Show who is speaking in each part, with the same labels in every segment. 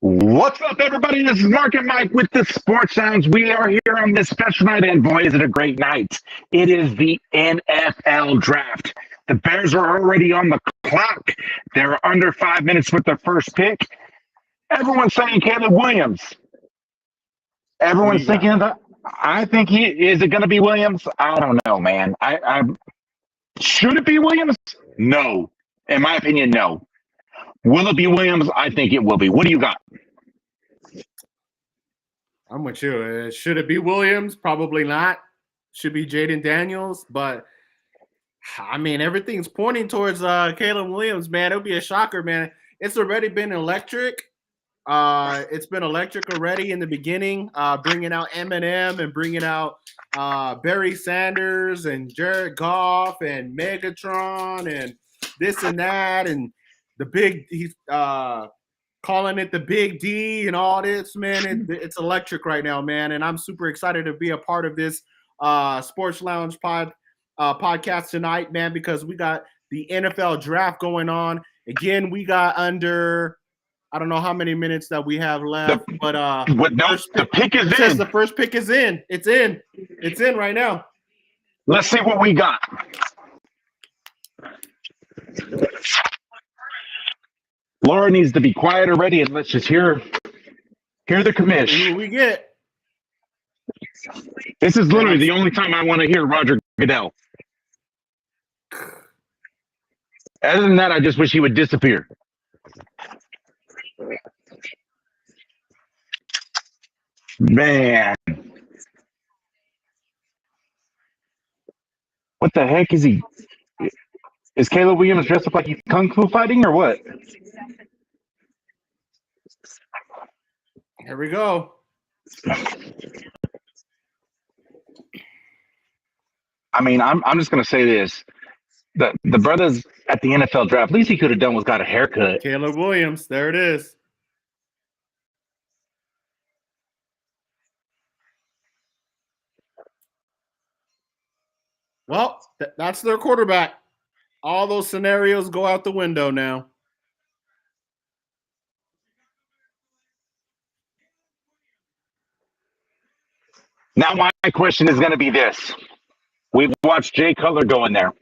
Speaker 1: What's up, everybody? This is Mark and Mike with the Sports Sounds. We are here on this special night, and boy, is it a great night. It is the NFL Draft. The Bears are already on the clock. They're under 5 minutes with their first pick. Everyone's saying Caleb Williams.
Speaker 2: Who do
Speaker 1: Everyone's
Speaker 2: you got?
Speaker 1: thinking that. I think is it going to be Williams? I don't know, man. I should it be Williams? No. In my opinion, no. Will it be Williams? I think it will be. What do you got?
Speaker 2: I'm with you. Should it be Williams? Probably not. Should be Jaden Daniels, but I mean everything's pointing towards Caleb Williams, man. It'll be a shocker, man. It's already been electric. It's been electric already in the beginning, bringing out Eminem and bringing out Barry Sanders and Jared Goff and Megatron and this and that and the big. He's calling it the Big D and all this, man. It's electric right now, man, and I'm super excited to be a part of this Sports Lounge podcast tonight, man, because we got the NFL Draft going on. Again, we got under. I don't know how many minutes that we have left, but
Speaker 1: the pick is
Speaker 2: it says
Speaker 1: in.
Speaker 2: the first pick is in. It's in. It's in right now.
Speaker 1: Let's see what we got. Laura needs to be quiet already, and let's just hear the
Speaker 2: See
Speaker 1: commish.
Speaker 2: what we get.
Speaker 1: This is literally the only time I want to hear Roger Goodell. Other than that, I just wish he would disappear. Man. What the heck is he? Is Caleb Williams dressed up like he's kung fu fighting or what?
Speaker 2: Here we go.
Speaker 1: I mean, I'm just gonna say this. The brothers at the NFL draft, least he could have done was got a haircut.
Speaker 2: Caleb Williams. There it is. Well, that's their quarterback. All those scenarios go out the window now.
Speaker 1: Now my question is gonna be this. We've watched Jay Cutler go in there.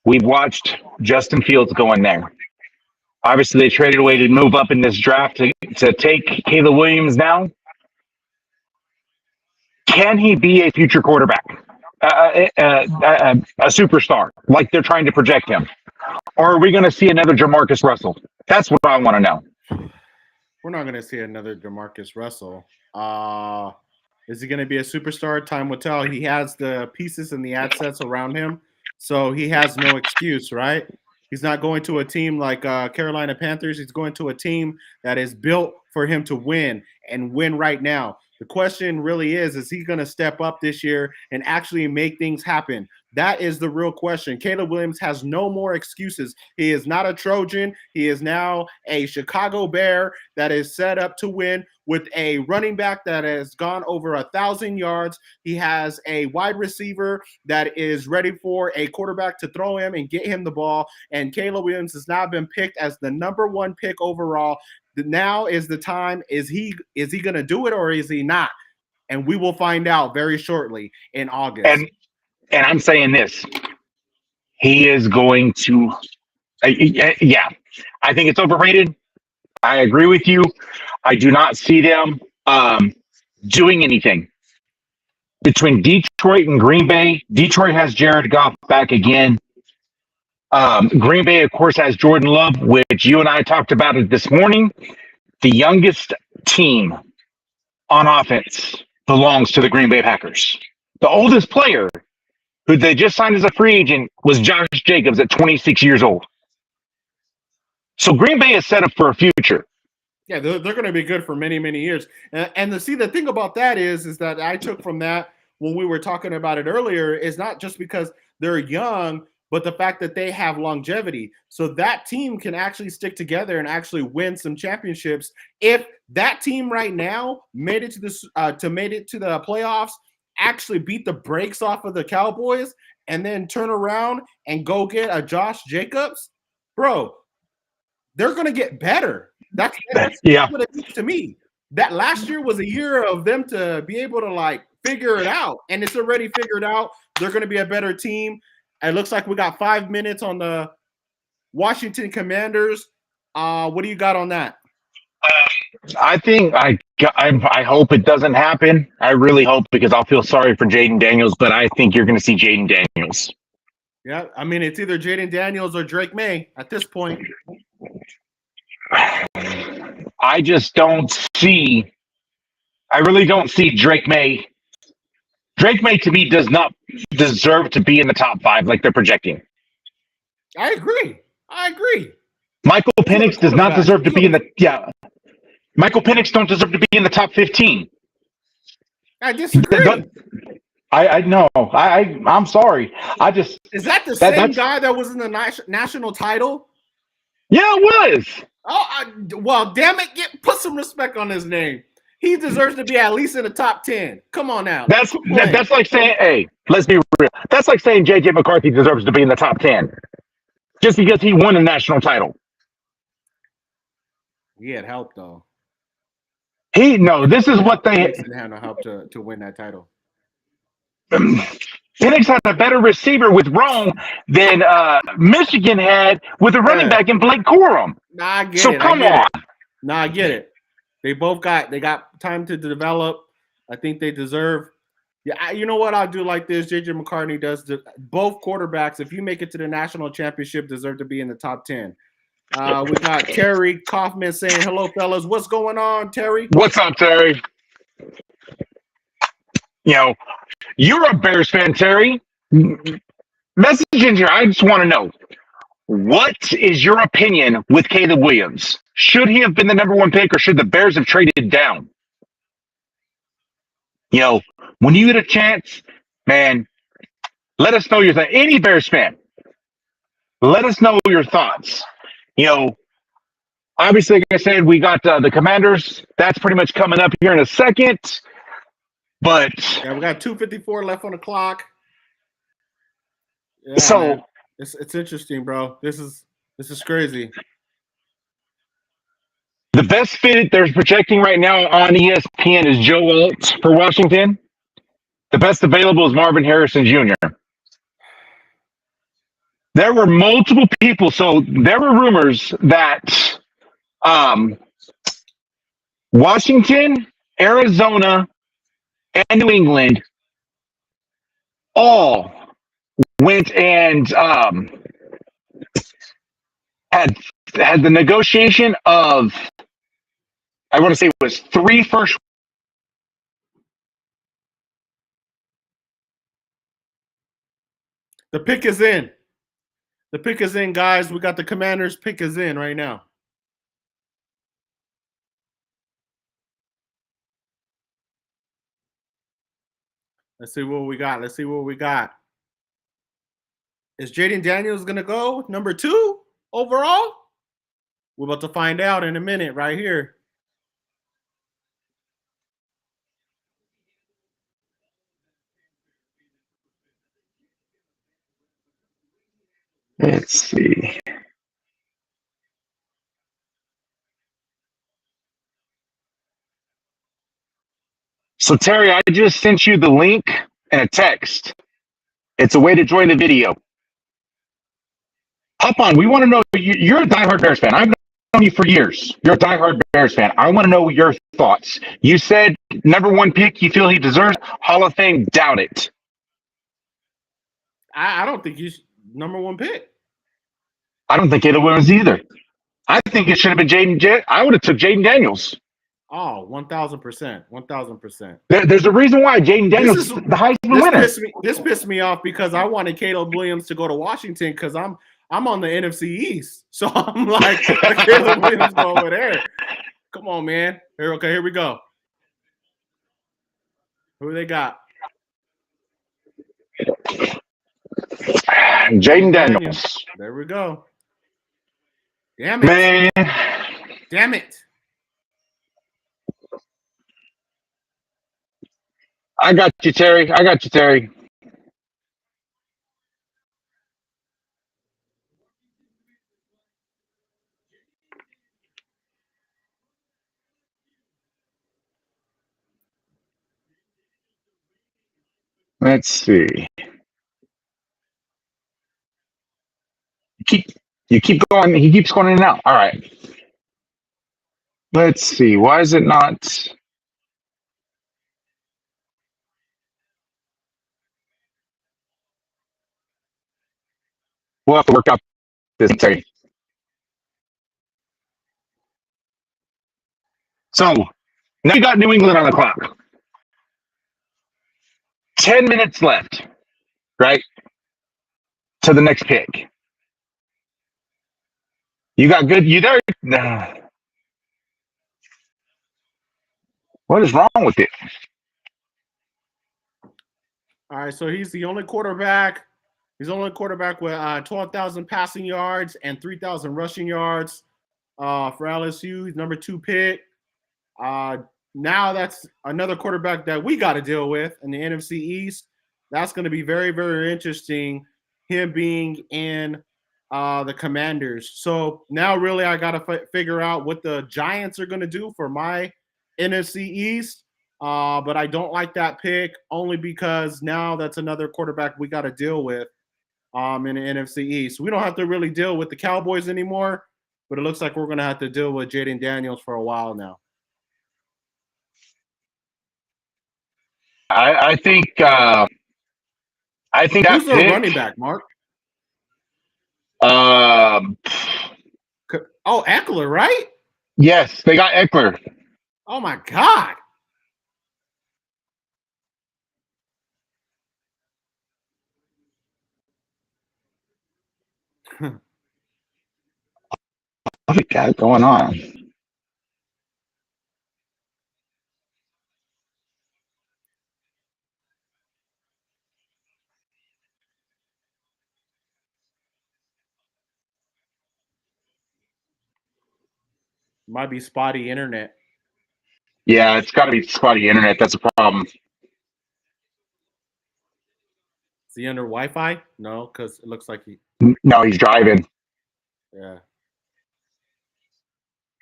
Speaker 1: We've watched Justin Fields go in there. Obviously, they traded away to move up in this draft to take Caleb Williams now. Can he be a future quarterback? A superstar, like they're trying to project him? Or are we going to see another Jamarcus Russell? That's what I want to know.
Speaker 2: We're not going to see another Jamarcus Russell. Is he going to be a superstar? Time will tell. He has the pieces and the assets around him, so he has no excuse, right? He's not going to a team like Carolina Panthers. He's going to a team that is built for him to win and win right now. The question really is he going to step up this year and actually make things happen? That is the real question. Caleb Williams has no more excuses. He is not a Trojan. He is now a Chicago Bear that is set up to win with a running back that has gone over 1,000 yards. He has a wide receiver that is ready for a quarterback to throw him and get him the ball. And Caleb Williams has now been picked as the number 1 pick overall. Now is the time. Is he going to do it or is he not? And we will find out very shortly in August.
Speaker 1: And I'm saying this. He is going to yeah. I think it's overrated. I agree with you. I do not see them doing anything. Between Detroit and Green Bay, Detroit has Jared Goff back again. Green Bay, of course, has Jordan Love, which you and I talked about it this morning. The youngest team on offense belongs to the Green Bay Packers. The oldest player, who they just signed as a free agent, was Josh Jacobs at 26 years old. So Green Bay is set up for a future.
Speaker 2: Yeah, they're going to be good for many, many years. And the thing about that is that I took from that when we were talking about it earlier is not just because they're young, but the fact that they have longevity. So that team can actually stick together and actually win some championships. If that team right now made it to the playoffs, actually beat the brakes off of the Cowboys, and then turn around and go get a Josh Jacobs, bro, they're going to get better. That's
Speaker 1: Yeah.
Speaker 2: what it means to me. That last year was a year of them to be able to like figure it out, and it's already figured out. They're going to be a better team. It looks like we got 5 minutes on the Washington Commanders. What do you got on that?
Speaker 1: I think I hope it doesn't happen. I really hope, because I'll feel sorry for Jaden Daniels, but I think you're going to see Jaden Daniels.
Speaker 2: Yeah, I mean it's either Jaden Daniels or Drake May at this point.
Speaker 1: I just don't see. I really don't see Drake May. Drake May to me does not deserve to be in the top 5 like they're projecting.
Speaker 2: I agree.
Speaker 1: Michael Penix does not deserve to be in the Michael Penix don't deserve to be in the top 15.
Speaker 2: I disagree.
Speaker 1: I know. I'm sorry.
Speaker 2: Is that the same guy that was in the national title?
Speaker 1: Yeah, it was.
Speaker 2: Oh, well, damn it! Put some respect on his name. He deserves to be at least in the top 10. Come on now.
Speaker 1: That's like saying, hey, let's be real. That's like saying JJ McCarthy deserves to be in the top 10 just because he won a national title.
Speaker 2: He had help though.
Speaker 1: This is what they
Speaker 2: didn't have no help to win that title.
Speaker 1: Penix had a better receiver with Rome than Michigan had with a running back in Blake Corum.
Speaker 2: Nah, I get it.
Speaker 1: So come on.
Speaker 2: Nah, I get it. They got time to develop. I think they deserve. Yeah, you know what? I'll do like this. JJ McCartney does. Both quarterbacks, if you make it to the national championship, deserve to be in the top 10. We got Terry Kaufman saying, hello, fellas. What's going on, Terry?
Speaker 1: What's up, Terry? You're a Bears fan, Terry. Message in here. I just want to know, what is your opinion with Caleb Williams? Should he have been the number 1 pick, or should the Bears have traded down? When you get a chance, man, let us know your thoughts. Any Bears fan, let us know your thoughts. Obviously, like I said, we got the Commanders. That's pretty much coming up here in a second. But
Speaker 2: we got 2:54 left on the clock. Yeah,
Speaker 1: so
Speaker 2: man. It's interesting, bro. This is crazy.
Speaker 1: The best fit they're projecting right now on ESPN is Joe Alt for Washington. The best available is Marvin Harrison Jr. There were multiple people, so there were rumors that Washington, Arizona, and New England all went and had the negotiation of, I want to say it was 3 first.
Speaker 2: The pick is in. The pick is in, guys. We got the Commanders' pick is in right now. Let's see what we got. Is Jaden Daniels going to go number 2 overall? We're about to find out in a minute right here.
Speaker 1: Let's see. So, Terry, I just sent you the link and a text. It's a way to join the video. Hop on. We want to know. You're a diehard Bears fan. I've known you for years. You're a diehard Bears fan. I want to know your thoughts. You said number 1 pick you feel he deserves. Hall of Fame, doubt it.
Speaker 2: I don't think he's number 1 pick.
Speaker 1: I don't think Caleb Williams either. I think it should have been Jaden. I would have took Jaden Daniels.
Speaker 2: Oh, 1,000%. 1,000%.
Speaker 1: There's a reason why Jaden Daniels is the Heisman winner.
Speaker 2: This pissed me off because I wanted Caleb Williams to go to Washington because I'm on the NFC East. So I'm like, Caleb Williams go over there. Come on, man. Here we go. Who they got?
Speaker 1: Jaden Daniels.
Speaker 2: There we go. Damn it.
Speaker 1: Man.
Speaker 2: Damn it.
Speaker 1: I got you, Terry. Let's see. Keep you keep going. He keeps going in and out. All right. Let's see. Why is it not? We'll have to work out this. Sorry. So now you got New England on the clock. 10 minutes left, right? To the next pick. You got good. You there? Nah. What is wrong with it?
Speaker 2: All right, so he's the only quarterback. He's the only quarterback with 12,000 passing yards and 3,000 rushing yards for LSU. He's number 2 pick. Now that's another quarterback that we got to deal with in the NFC East. That's going to be very, very interesting, him being in the Commanders. So now really I got to figure out what the Giants are going to do for my NFC East. But I don't like that pick only because now that's another quarterback we got to deal with in the NFC East. We don't have to really deal with the Cowboys anymore, but it looks like we're going to have to deal with Jaden Daniels for a while now.
Speaker 1: I think that
Speaker 2: Who's their
Speaker 1: pick,
Speaker 2: running back, Mark?
Speaker 1: Um,
Speaker 2: Oh, Eckler, right?
Speaker 1: yes, they got Eckler.
Speaker 2: Oh my God.
Speaker 1: What we got going on?
Speaker 2: Might be spotty internet.
Speaker 1: Yeah, it's got to be spotty internet. That's a problem.
Speaker 2: Is he under Wi-Fi? No, because it looks like he.
Speaker 1: No, he's driving.
Speaker 2: Yeah.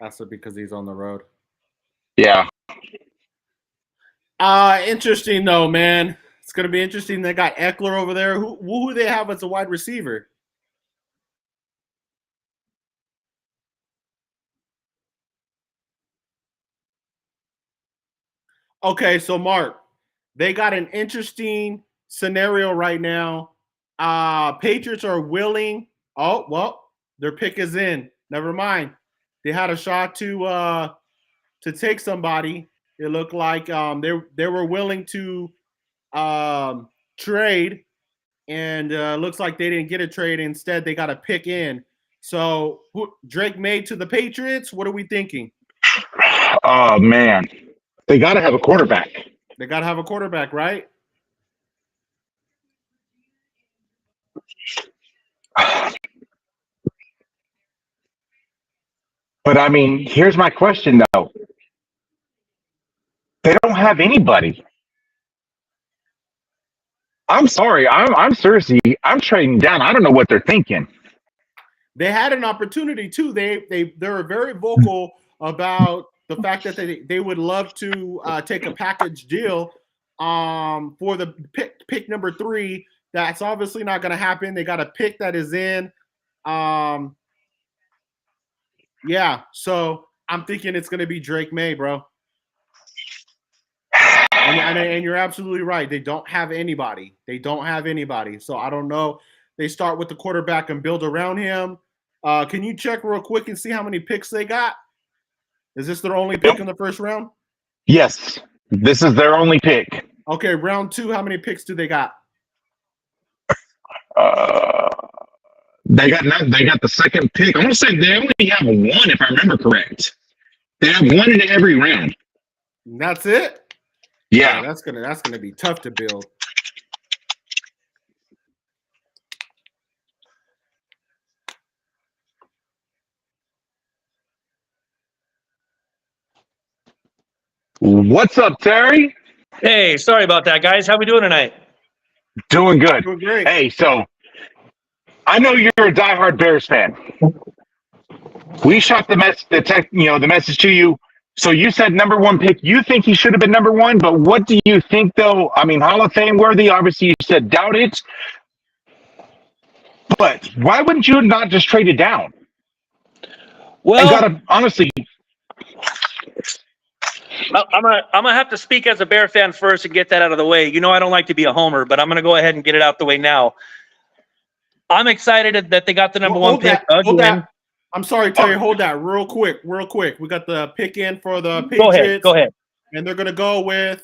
Speaker 2: That's because he's on the road.
Speaker 1: Yeah.
Speaker 2: Interesting though, man. It's gonna be interesting. They got Eckler over there. Who do they have as a wide receiver? Okay, so Mark, they got an interesting scenario right now. Patriots are willing. Oh, well, their pick is in. Never mind. They had a shot to take somebody. It looked like they were willing to trade, and looks like they didn't get a trade. Instead, they got a pick in. So Drake May to the Patriots. What are we thinking?
Speaker 1: Oh man, they got to have a quarterback.
Speaker 2: They got to have a quarterback, right?
Speaker 1: But I mean, here's my question though. They don't have anybody. I'm sorry. I'm seriously. I'm trading down. I don't know what they're thinking.
Speaker 2: They had an opportunity too. They were very vocal about the fact that they would love to take a package deal for the pick number 3. That's obviously not going to happen. They got a pick that is in. Yeah, so I'm thinking it's going to be Drake May, bro. And you're absolutely right. They don't have anybody. So I don't know. They start with the quarterback and build around him. Can you check real quick and see how many picks they got? Is this their only pick in the first round?
Speaker 1: Yes, this is their only pick.
Speaker 2: Okay, round 2, how many picks do they got?
Speaker 1: They got the second pick. I'm gonna say they only have 1, if I remember correct. They have 1 in every round.
Speaker 2: And that's it?
Speaker 1: Yeah.
Speaker 2: That's gonna be tough to build.
Speaker 1: What's up, Terry?
Speaker 3: Hey, sorry about that, guys. How we doing tonight?
Speaker 1: Doing good.
Speaker 2: Doing great.
Speaker 1: Hey, so I know you're a diehard Bears fan. We shot the message to you So you said number one pick. You think he should have been number one, but what do you think though? I mean, Hall of Fame worthy. Obviously, you said doubt it. But why wouldn't you not just trade it down?
Speaker 3: Well,
Speaker 1: And gotta honestly,
Speaker 3: I'm gonna have to speak as a Bear fan first and get that out of the way. You know, I don't like to be a homer, but I'm gonna go ahead and get it out the way now. I'm excited that they got the number one pick
Speaker 2: Hold
Speaker 3: again.
Speaker 2: that. I'm sorry, Terry. Hold that real quick. We got the pick in for the Patriots.
Speaker 3: Go ahead.
Speaker 2: And they're gonna go with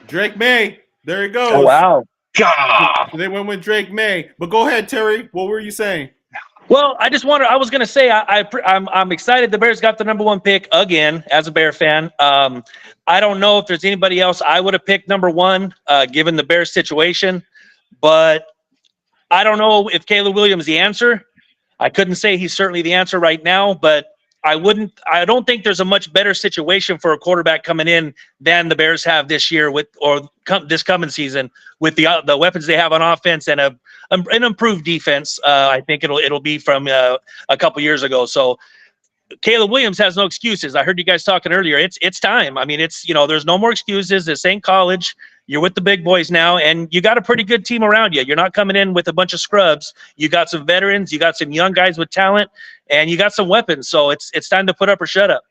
Speaker 2: Drake May. There he goes.
Speaker 3: Oh wow.
Speaker 1: God.
Speaker 2: They went with Drake May. But go ahead, Terry. What were you saying?
Speaker 3: Well, I was going to say I'm excited the Bears got the number one pick again as a Bear fan. I don't know if there's anybody else I would have picked number one given the Bears situation, but I don't know if Caleb Williams the answer. I couldn't say he's certainly the answer right now, but I don't think there's a much better situation for a quarterback coming in than the Bears have this year this coming season with the weapons they have on offense and an improved defense. I think it'll be from a couple years ago. So Caleb Williams has no excuses. I heard you guys talking earlier. It's time. I mean, there's no more excuses. This ain't college. You're with the big boys now, and you got a pretty good team around you. You're not coming in with a bunch of scrubs. You got some veterans. You got some young guys with talent, and you got some weapons. So it's time to put up or shut up.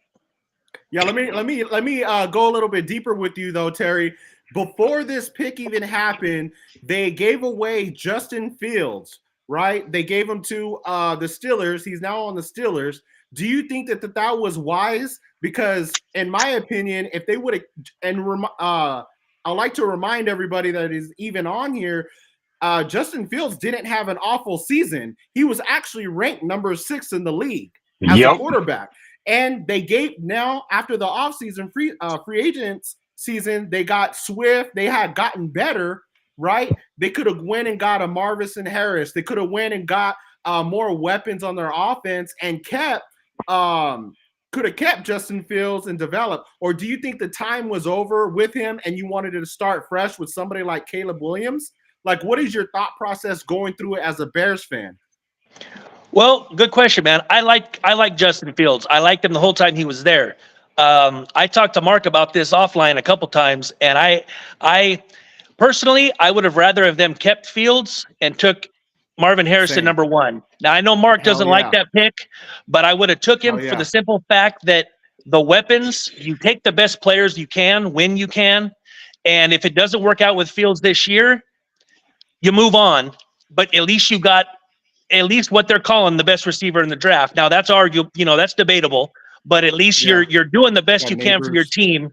Speaker 2: Yeah, let me go a little bit deeper with you though, Terry. Before this pick even happened, they gave away Justin Fields, right? They gave him to the Steelers. He's now on the Steelers. Do you think that was wise? Because in my opinion, if they would have, I like to remind everybody that is even on here, Justin Fields didn't have an awful season. He was actually ranked number 6 in the league as a quarterback. And they now after the offseason free agents season, they got Swift. They had gotten better, right? They could have went and got a Marvin Harris. They could have went and got more weapons on their offense and could have kept Justin Fields and developed. Or do you think the time was over with him and you wanted to start fresh with somebody like Caleb Williams? Like, what is your thought process going through it as a Bears fan?
Speaker 3: Well, good question, man. I like Justin Fields. I liked him the whole time he was there. I talked to Mark about this offline a couple times, and I personally, I would have rather have them kept Fields and took Marvin Harrison number 1. Now, I know Mark doesn't like that pick, but I would have took him for the simple fact that the weapons, you take the best players you can when you can, and if it doesn't work out with Fields this year, you move on, but at least you got what they're calling the best receiver in the draft. Now that's arguable, that's debatable, but at least you're doing the best you can for your team.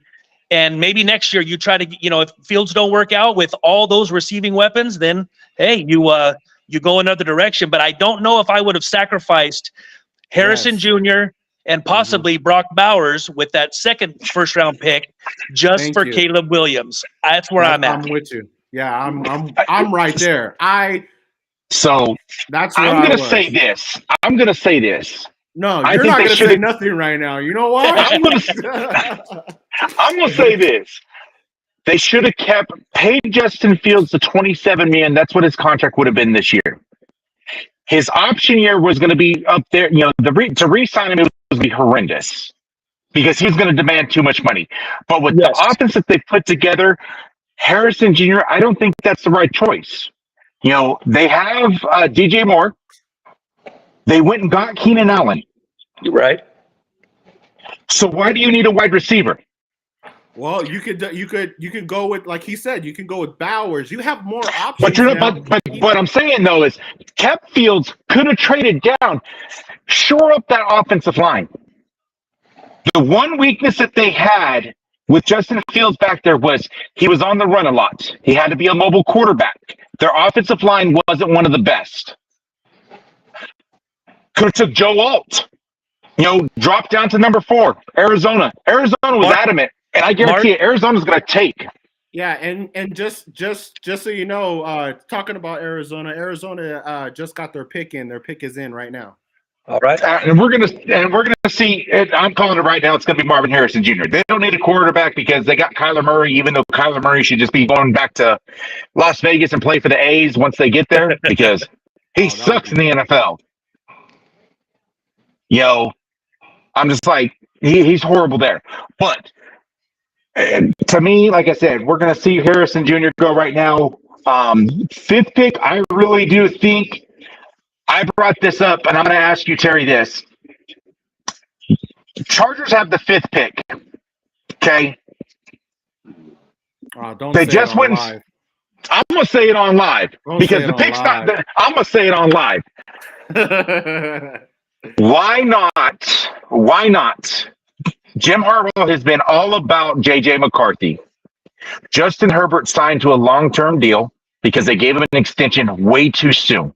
Speaker 3: And maybe next year you try to, if Fields don't work out with all those receiving weapons, then hey, you go another direction. But I don't know if I would have sacrificed Harrison Jr. and possibly Brock Bowers with that second first-round pick just for Caleb Williams. That's where I'm at.
Speaker 2: I'm with you. Yeah, I'm right there.
Speaker 1: So
Speaker 2: that's where
Speaker 1: I'm going to say this.
Speaker 2: No, you're not going to say nothing right now. You know what?
Speaker 1: I'm going to say this. They should have paid Justin Fields the $27 million. That's what his contract would have been this year. His option year was going to be up there. To re-sign him, it was going to be horrendous because he's going to demand too much money. But with the offense that they put together, Harrison Jr., I don't think that's the right choice. They have DJ Moore. They went and got Keenan Allen.
Speaker 3: You're right.
Speaker 1: So why do you need a wide receiver?
Speaker 2: Well, you could go with, like he said, you can go with Bowers. You have more options.
Speaker 1: But what I'm saying though is, kept Fields, could have traded down, shore up that offensive line. The one weakness that they had with Justin Fields back there was he was on the run a lot. He had to be a mobile quarterback. Their offensive line wasn't one of the best. Could have took Joe Alt. Dropped down to number 4, Arizona. Arizona was adamant, and I guarantee you, Arizona's going to take.
Speaker 2: Yeah, and just so you know, talking about Arizona just got their pick in. Their pick is in right now.
Speaker 3: All right,
Speaker 1: and we're gonna see it. I'm calling it right now. It's gonna be Marvin Harrison Jr. They don't need a quarterback because they got Kyler Murray. Even though Kyler Murray should just be going back to Las Vegas and play for the A's once they get there because he sucks in the NFL. I'm just like, he's horrible there. But to me, like I said, we're going to see Harrison Jr. go right now. Fifth pick, I really do think I brought this up, and I'm going to ask you, Terry, this. Chargers have the fifth pick. Okay.
Speaker 2: Don't
Speaker 1: They
Speaker 2: say
Speaker 1: just
Speaker 2: it on
Speaker 1: went.
Speaker 2: live.
Speaker 1: I'm going to say it on live
Speaker 2: Don't
Speaker 1: because
Speaker 2: say it
Speaker 1: the
Speaker 2: on
Speaker 1: pick's
Speaker 2: live.
Speaker 1: not. I'm going to say it on live. Why not? Why not? Jim Harbaugh has been all about J.J. McCarthy. Justin Herbert signed to a long-term deal because they gave him an extension way too soon.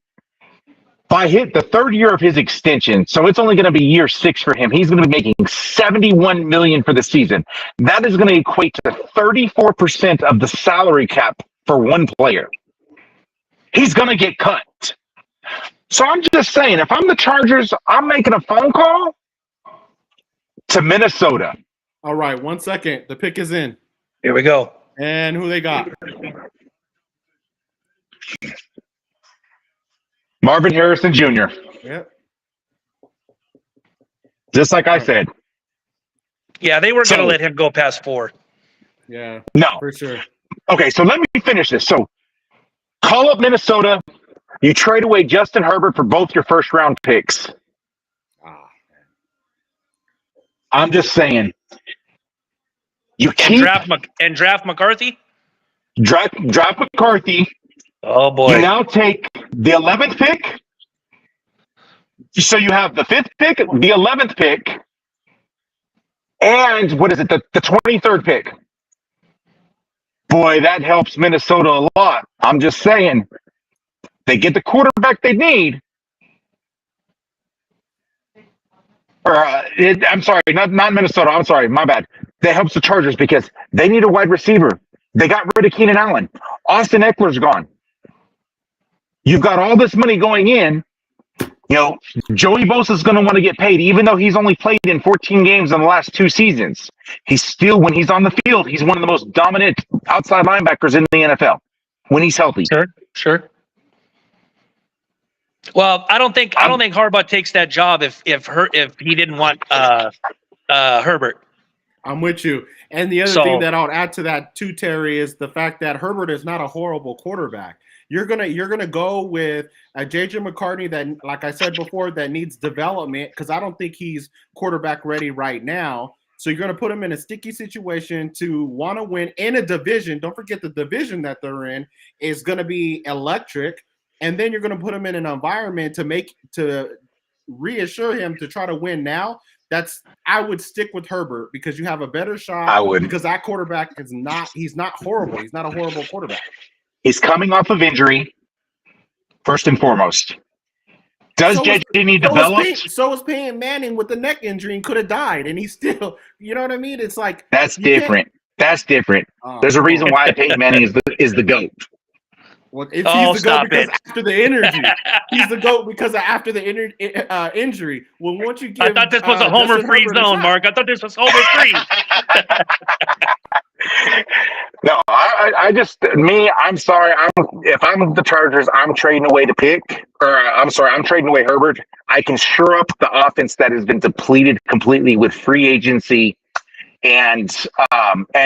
Speaker 1: By the third year of his extension, so it's only going to be year 6 for him. He's going to be making $71 million for the season. That is going to equate to 34% of the salary cap for one player. He's going to get cut. So I'm just saying, if I'm the Chargers, I'm making a phone call to Minnesota.
Speaker 2: All right, 1 second. The pick is in.
Speaker 3: Here we go.
Speaker 2: And who they got?
Speaker 1: Marvin Harrison Jr.
Speaker 2: Yep.
Speaker 1: Just like I said.
Speaker 3: Yeah, they were going to
Speaker 1: So-
Speaker 3: let him go past 4.
Speaker 2: Yeah,
Speaker 1: No.
Speaker 2: for sure.
Speaker 1: Okay, so let me finish this. So call up Minnesota. You trade away Justin Herbert for both your first-round picks.
Speaker 2: Ah,
Speaker 1: I'm just saying. You
Speaker 3: And
Speaker 1: keep
Speaker 3: draft McCarthy?
Speaker 1: draft McCarthy.
Speaker 3: Oh, boy.
Speaker 1: You now take the 11th pick. So you have the 5th pick, the 11th pick, and what is it, the 23rd pick. Boy, that helps Minnesota a lot. I'm just saying. They get the quarterback they need. I'm sorry, not Minnesota. I'm sorry, my bad. That helps the Chargers because they need a wide receiver. They got rid of Keenan Allen. Austin Eckler's gone. You've got all this money going in. You know, Joey Bosa's going to want to get paid, even though he's only played in 14 games in the last 2 seasons. He's still, when he's on the field, he's one of the most dominant outside linebackers in the NFL when he's healthy.
Speaker 3: Sure. Well, I don't think Harbaugh takes that job if he didn't want Herbert.
Speaker 2: I'm with you. And the other
Speaker 3: So-
Speaker 2: thing that I'll add to that too, Terry, is the fact that Herbert is not a horrible quarterback. You're gonna go with a J.J. McCartney that, like I said before, that needs development because I don't think he's quarterback ready right now. So you're gonna put him in a sticky situation to want to win in a division. Don't forget the division that they're in is gonna be electric, and then you're gonna put him in an environment to reassure him to try to win now. I would stick with Herbert because you have a better shot.
Speaker 1: I would.
Speaker 2: Because that quarterback he's not horrible. He's not a horrible quarterback.
Speaker 1: He's coming off of injury, first and foremost. Does JJ need development?
Speaker 2: So was Peyton Manning with the neck injury and could have died, and he's still, you know what I mean? It's like
Speaker 1: That's
Speaker 2: you can't-
Speaker 1: different. That's different. There's a reason why Peyton Manning is the GOAT.
Speaker 2: Well,
Speaker 3: Oh,
Speaker 2: he's the GOAT
Speaker 3: stop
Speaker 2: because
Speaker 3: it.
Speaker 2: after the energy. He's the GOAT because of after the injury. Well, once you give,
Speaker 3: I thought this was a homer-free
Speaker 2: Justin Herbert a
Speaker 3: zone,
Speaker 2: shot-
Speaker 3: Mark. I thought this was homer-free.
Speaker 1: No, I'm sorry. If I'm the Chargers, I'm trading away the pick. I'm trading away Herbert. I can shore up the offense that has been depleted completely with free agency and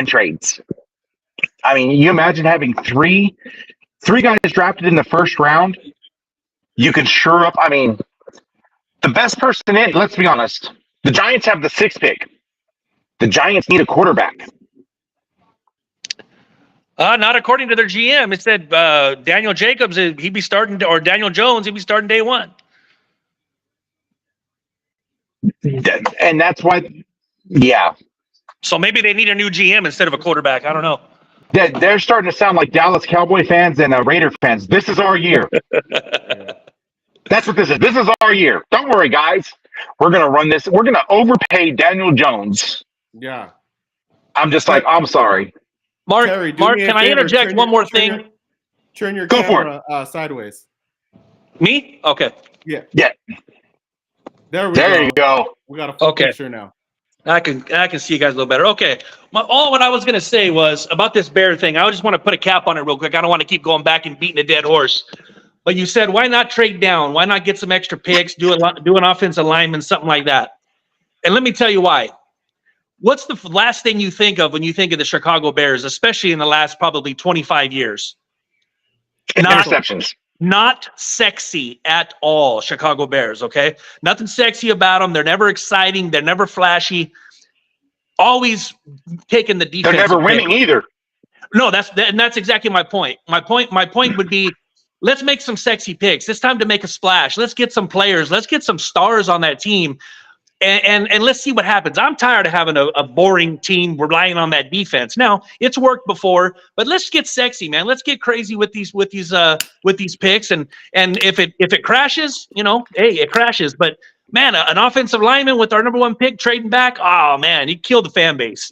Speaker 1: trades. I mean, you imagine having three guys drafted in the first round. You can shore up. I mean, the best person in. Let's be honest. The Giants have the 6th pick. The Giants need a quarterback.
Speaker 3: Not according to their GM. It said Daniel Jacobs, he'd be starting, or Daniel Jones, he'd be starting day 1.
Speaker 1: And that's why, yeah.
Speaker 3: So maybe they need a new GM instead of a quarterback. I don't know.
Speaker 1: They're starting to sound like Dallas Cowboy fans and Raider fans. This is our year. That's what this is. This is our year. Don't worry, guys. We're going to run this. We're going to overpay Daniel Jones.
Speaker 2: Yeah.
Speaker 1: I'm just like, I'm sorry.
Speaker 3: Mark,
Speaker 2: Terry, do
Speaker 3: Mark,
Speaker 2: me a
Speaker 3: can I
Speaker 2: favor,
Speaker 3: interject
Speaker 2: turn
Speaker 3: one
Speaker 2: your-
Speaker 3: more
Speaker 2: turn
Speaker 3: thing?
Speaker 2: Turn your
Speaker 1: Go for
Speaker 2: camera sideways.
Speaker 3: Me? Okay.
Speaker 2: Yeah.
Speaker 1: Yeah.
Speaker 2: There we
Speaker 1: There
Speaker 2: go.
Speaker 1: you go.
Speaker 2: We got a full
Speaker 3: Okay.
Speaker 2: picture now.
Speaker 3: I can see you guys a little better. Okay. All what I was going to say was about this Bear thing. I just want to put a cap on it real quick. I don't want to keep going back and beating a dead horse. But you said, why not trade down? Why not get some extra picks, do an offensive lineman, something like that? And let me tell you why. What's the last thing you think of when you think of the Chicago Bears, especially in the last probably 25 years?
Speaker 1: Interceptions.
Speaker 3: Not sexy at all, Chicago Bears, okay? Nothing sexy about them. They're never exciting. They're never flashy. Always taking the defense.
Speaker 1: They're never winning either.
Speaker 3: No, that's exactly my point. My point would be, let's make some sexy picks. It's time to make a splash. Let's get some players. Let's get some stars on that team. And let's see what happens. I'm tired of having a boring team relying on that defense. Now, it's worked before, but let's get sexy, man. Let's get crazy with these picks. And if it crashes, hey, it crashes. But man, an offensive lineman with our number one pick trading back, oh man, he killed the fan base.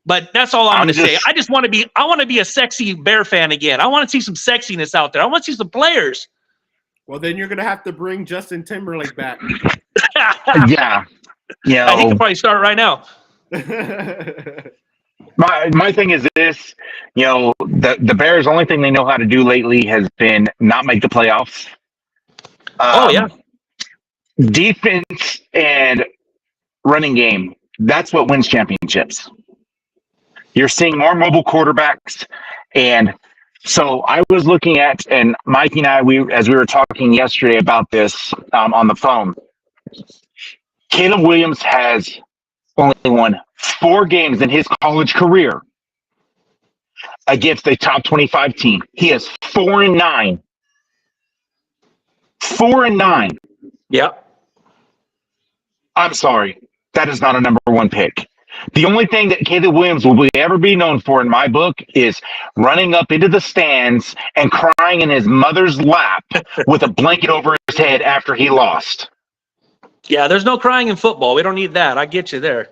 Speaker 3: But that's all I'm going to say. I want to be a sexy Bear fan again. I want to see some sexiness out there. I want to see some players.
Speaker 2: Well, then you're going to have to bring Justin Timberlake back.
Speaker 1: Yeah.
Speaker 3: I think he'll probably start right now.
Speaker 1: My thing is this, the Bears' only thing they know how to do lately has been not make the playoffs. Defense and running game, that's what wins championships. You're seeing more mobile quarterbacks. And so I was looking at, and Mikey and I, as we were talking yesterday about this on the phone, Caleb Williams has only won 4 games in his college career against a top 25 team. He is 4-9. 4-9.
Speaker 3: Yep.
Speaker 1: I'm sorry. That is not a number one pick. The only thing that Caleb Williams will ever be known for in my book is running up into the stands and crying in his mother's lap with a blanket over his head after he lost.
Speaker 3: Yeah, there's no crying in football. We don't need that. I get you there.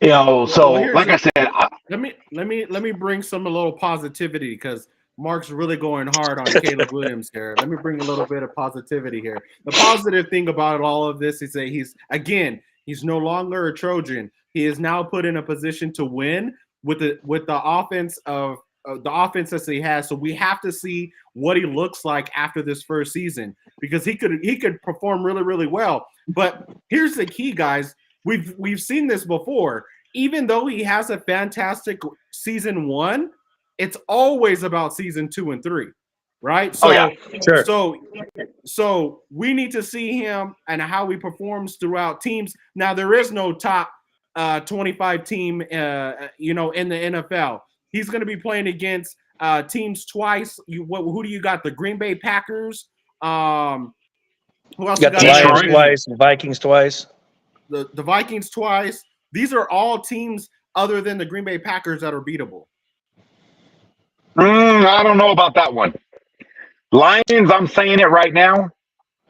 Speaker 1: Like I said,
Speaker 2: let me bring a little positivity, because Mark's really going hard on Caleb Williams here. Let me bring a little bit of positivity here. The positive thing about all of this is that he's no longer a Trojan. He is now put in a position to win with the offense of the offense that he has. So we have to see what he looks like after this first season, because he could perform really, really well. But here's the key, guys. We've seen this before. Even though he has a fantastic season 1, it's always about season 2 and 3, right? So,
Speaker 3: sure.
Speaker 2: So we need to see him and how he performs throughout teams. Now, there is no top 25 team, in the NFL. He's going to be playing against teams twice. Who do you got? The Green Bay Packers. Who else?
Speaker 3: You got the Lions twice, the Vikings twice.
Speaker 2: The Vikings twice. These are all teams other than the Green Bay Packers that are beatable.
Speaker 1: I don't know about that one. Lions, I'm saying it right now.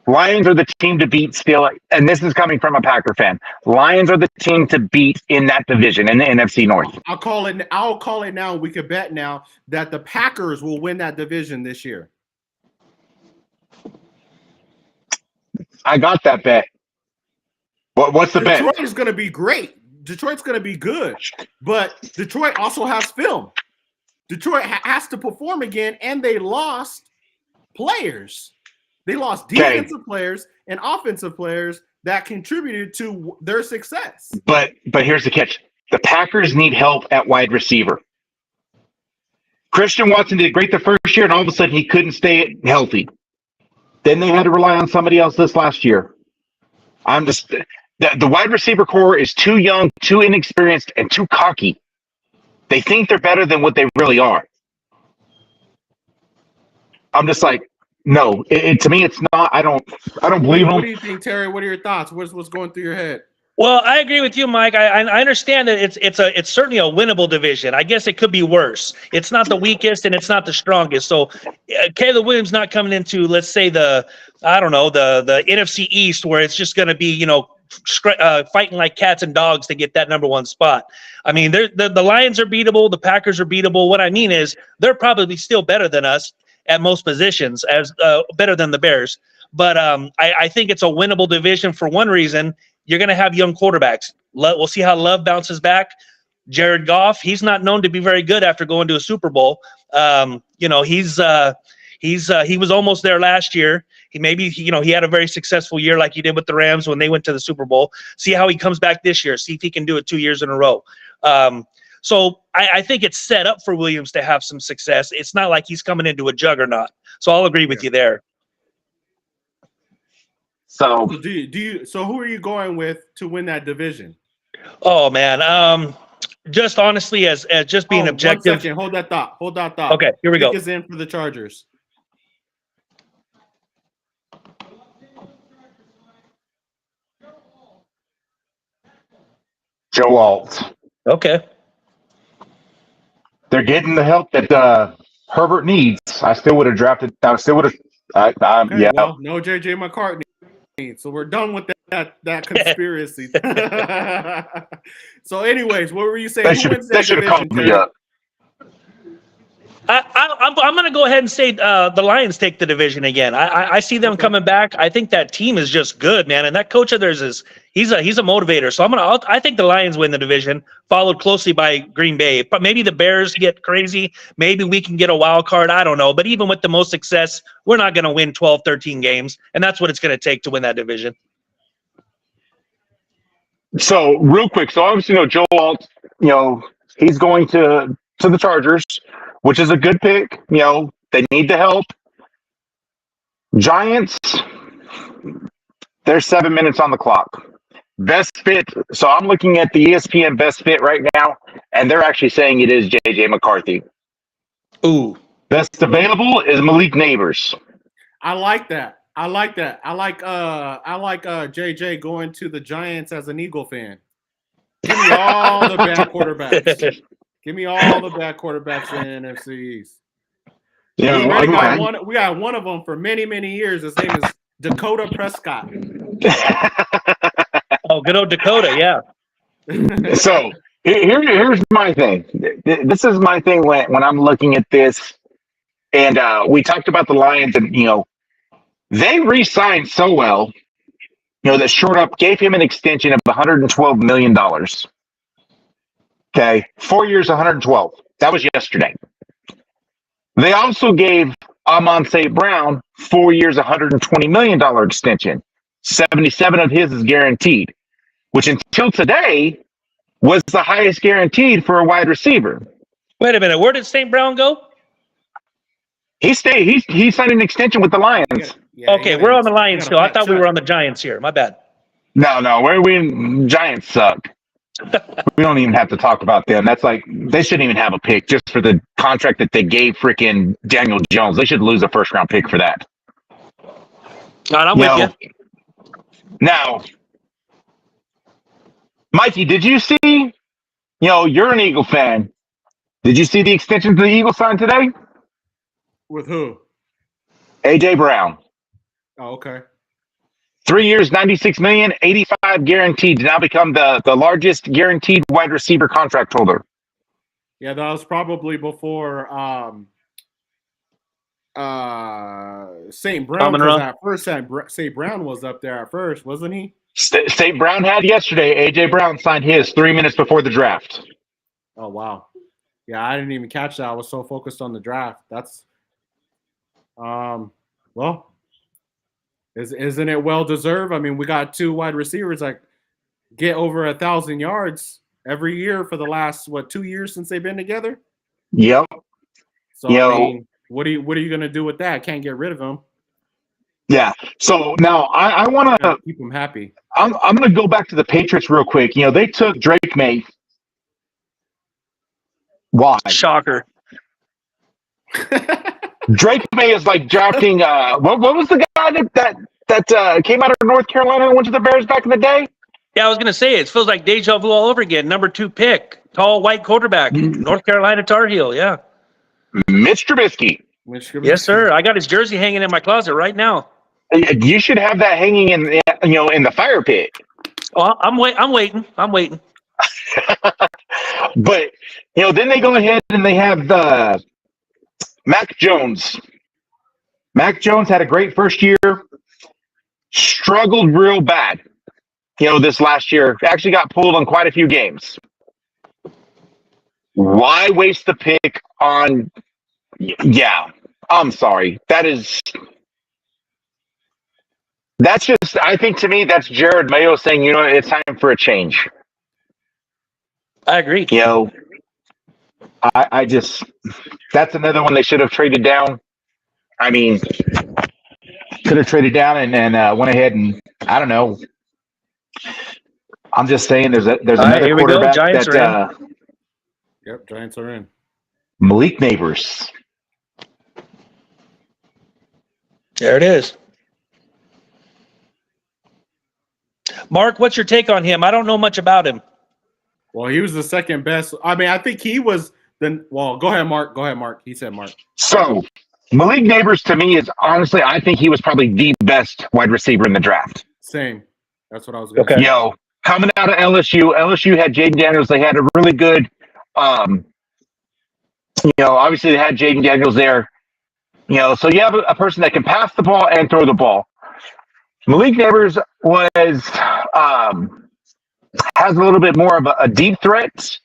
Speaker 1: Lions are the team to beat still, and this is coming from a Packer fan. Lions are the team to beat in that division, in the NFC North.
Speaker 2: I'll call it now. We could bet now that the Packers will win that division this year.
Speaker 1: I got that bet. What's the bet?
Speaker 2: Detroit is going to be great. Detroit's going to be good, but Detroit also has film. Detroit has to perform again, and they lost players. They lost defensive players and offensive players that contributed to their success.
Speaker 1: But here's the catch. The Packers need help at wide receiver. Christian Watson did great the first year, and all of a sudden he couldn't stay healthy. Then they had to rely on somebody else this last year. The wide receiver core is too young, too inexperienced, and too cocky. They think they're better than what they really are. I'm just like, no. To me, it's not. I don't believe them.
Speaker 2: What do you think, Terry? What are your thoughts? What's going through your head?
Speaker 3: Well, I agree with you, Mike. I understand that it's certainly a winnable division. I guess it could be worse. It's not the weakest and it's not the strongest. So Caleb Williams not coming into, let's say, the NFC East, where it's just going to be, fighting like cats and dogs to get that number one spot. I mean, the Lions are beatable. The Packers are beatable. What I mean is they're probably still better than us at most positions, as better than the Bears. But I think it's a winnable division for one reason. You're going to have young quarterbacks. We'll see how Love bounces back. Jared Goff, he's not known to be very good after going to a Super Bowl. He's He was almost there last year. He had a very successful year like he did with the Rams when they went to the Super Bowl. See how he comes back this year. See if he can do it 2 years in a row. So I think it's set up for Williams to have some success. It's not like he's coming into a juggernaut. So I'll agree with you there.
Speaker 2: So so who are you going with to win that division?
Speaker 3: Oh man. Just honestly, as just being objective.
Speaker 2: 1 second. Hold that thought.
Speaker 3: Okay, here we go.
Speaker 2: Pick is in for the Chargers.
Speaker 1: Joe Alt.
Speaker 3: Okay.
Speaker 1: They're getting the help that Herbert needs. I still would have drafted. I still would have.
Speaker 2: Okay,
Speaker 1: Yeah.
Speaker 2: well, no JJ McCartney. So we're done with that conspiracy. So, anyways, what were you saying?
Speaker 1: They should have come me up.
Speaker 3: I'm going to go ahead and say the Lions take the division again. I see them coming back. I think that team is just good, man. And that coach of theirs he's a motivator. So I think the Lions win the division, followed closely by Green Bay. But maybe the Bears get crazy. Maybe we can get a wild card. I don't know. But even with the most success, we're not going to win 12, 13 games. And that's what it's going to take to win that division.
Speaker 1: So real quick, so obviously, Joe Alt, he's going to the Chargers, which is a good pick. They need the help. Giants, there's 7 minutes on the clock. Best fit. So I'm looking at the ESPN best fit right now, and they're actually saying it is JJ McCarthy.
Speaker 3: Ooh.
Speaker 1: Best available is Malik Neighbors.
Speaker 2: I like that. I like JJ going to the Giants as an Eagle fan. Give me all the bad quarterbacks. Give me all the bad quarterbacks in the NFC East.
Speaker 1: Yeah,
Speaker 2: we got one of them for many, many years. His name is Dakota Prescott.
Speaker 3: Oh, good old Dakota, yeah.
Speaker 1: So here's my thing. This is my thing when I'm looking at this, and we talked about the Lions, and they re-signed so well. That short up gave him an extension of $112 million. Okay, 4 years, 112. That was yesterday. They also gave Amon St. Brown 4 years, $120 million extension. 77 of his is guaranteed, which until today was the highest guaranteed for a wide receiver.
Speaker 3: Wait a minute, where did St. Brown go?
Speaker 1: He stayed. He signed an extension with the Lions.
Speaker 2: Yeah,
Speaker 3: okay, we're on the Lions still. I thought we were on the Giants here. My bad.
Speaker 1: No, we Giants suck. We don't even have to talk about them. That's like they shouldn't even have a pick just for the contract that they gave freaking Daniel Jones. They should lose a first-round pick for that.
Speaker 3: All right, I'm with you.
Speaker 1: Now, Mikey, did you see? You're an Eagle fan. Did you see the extension to the Eagles signed today?
Speaker 2: With who?
Speaker 1: AJ Brown.
Speaker 2: Oh, okay.
Speaker 1: 3 years, $96 million, 85 guaranteed to now become the largest guaranteed wide receiver contract holder.
Speaker 2: Yeah, that was probably before St. Brown. At first, St. Brown was up there at first, wasn't he?
Speaker 1: St. Brown had yesterday. AJ Brown signed his 3 minutes before the draft.
Speaker 2: Oh wow. Yeah, I didn't even catch that. I was so focused on the draft. That's well. Isn't it well deserved? I mean, we got two wide receivers that get over 1,000 yards every year for the last 2 years since they've been together.
Speaker 1: Yep.
Speaker 2: So I mean, what are you gonna do with that? Can't get rid of him.
Speaker 1: Yeah. So now I want to
Speaker 2: keep him happy.
Speaker 1: I'm going to go back to the Patriots real quick. They took Drake May. Why?
Speaker 3: Shocker.
Speaker 1: Drake May is like drafting. What was the guy that came out of North Carolina and went to the Bears back in the day?
Speaker 3: Yeah, I was gonna say it feels like deja vu all over again. Number 2 pick, tall white quarterback, North Carolina Tar Heel. Yeah,
Speaker 1: Mitch Trubisky.
Speaker 3: Yes, sir. I got his jersey hanging in my closet right now.
Speaker 1: You should have that hanging in the fire pit.
Speaker 3: Oh, I'm waiting.
Speaker 1: But then they go ahead and they have the Mac Jones. Mac Jones had a great first year, struggled real bad. This last year actually got pulled on quite a few games. Why waste the pick on? Yeah, I'm sorry. That's just, I think to me, that's Jared Mayo saying, you know, it's time for a change.
Speaker 3: I agree.
Speaker 1: You know, I just, that's another one they should have traded down. I mean, could have traded down and went ahead and, I don't know. I'm just saying there's
Speaker 3: All right,
Speaker 1: another
Speaker 3: here we go.
Speaker 1: quarterback
Speaker 3: Giants
Speaker 1: that,
Speaker 3: are
Speaker 2: Yep, Giants are in.
Speaker 1: Malik Neighbors.
Speaker 3: There it is. Mark, what's your take on him? I don't know much about him.
Speaker 2: Well, he was the second best. I mean, I think he was the. Well, go ahead, Mark. Go ahead, Mark. He said Mark.
Speaker 1: So Malik Neighbors to me is honestly, I think he was probably the best wide receiver in the draft.
Speaker 2: Same. That's what I was going to
Speaker 3: Okay.
Speaker 2: say.
Speaker 1: Yo, coming out of LSU had Jaden Daniels. They had a really good, obviously they had Jaden Daniels there. You know, so you have a person that can pass the ball and throw the ball. Malik Neighbors has a little bit more of a deep threat.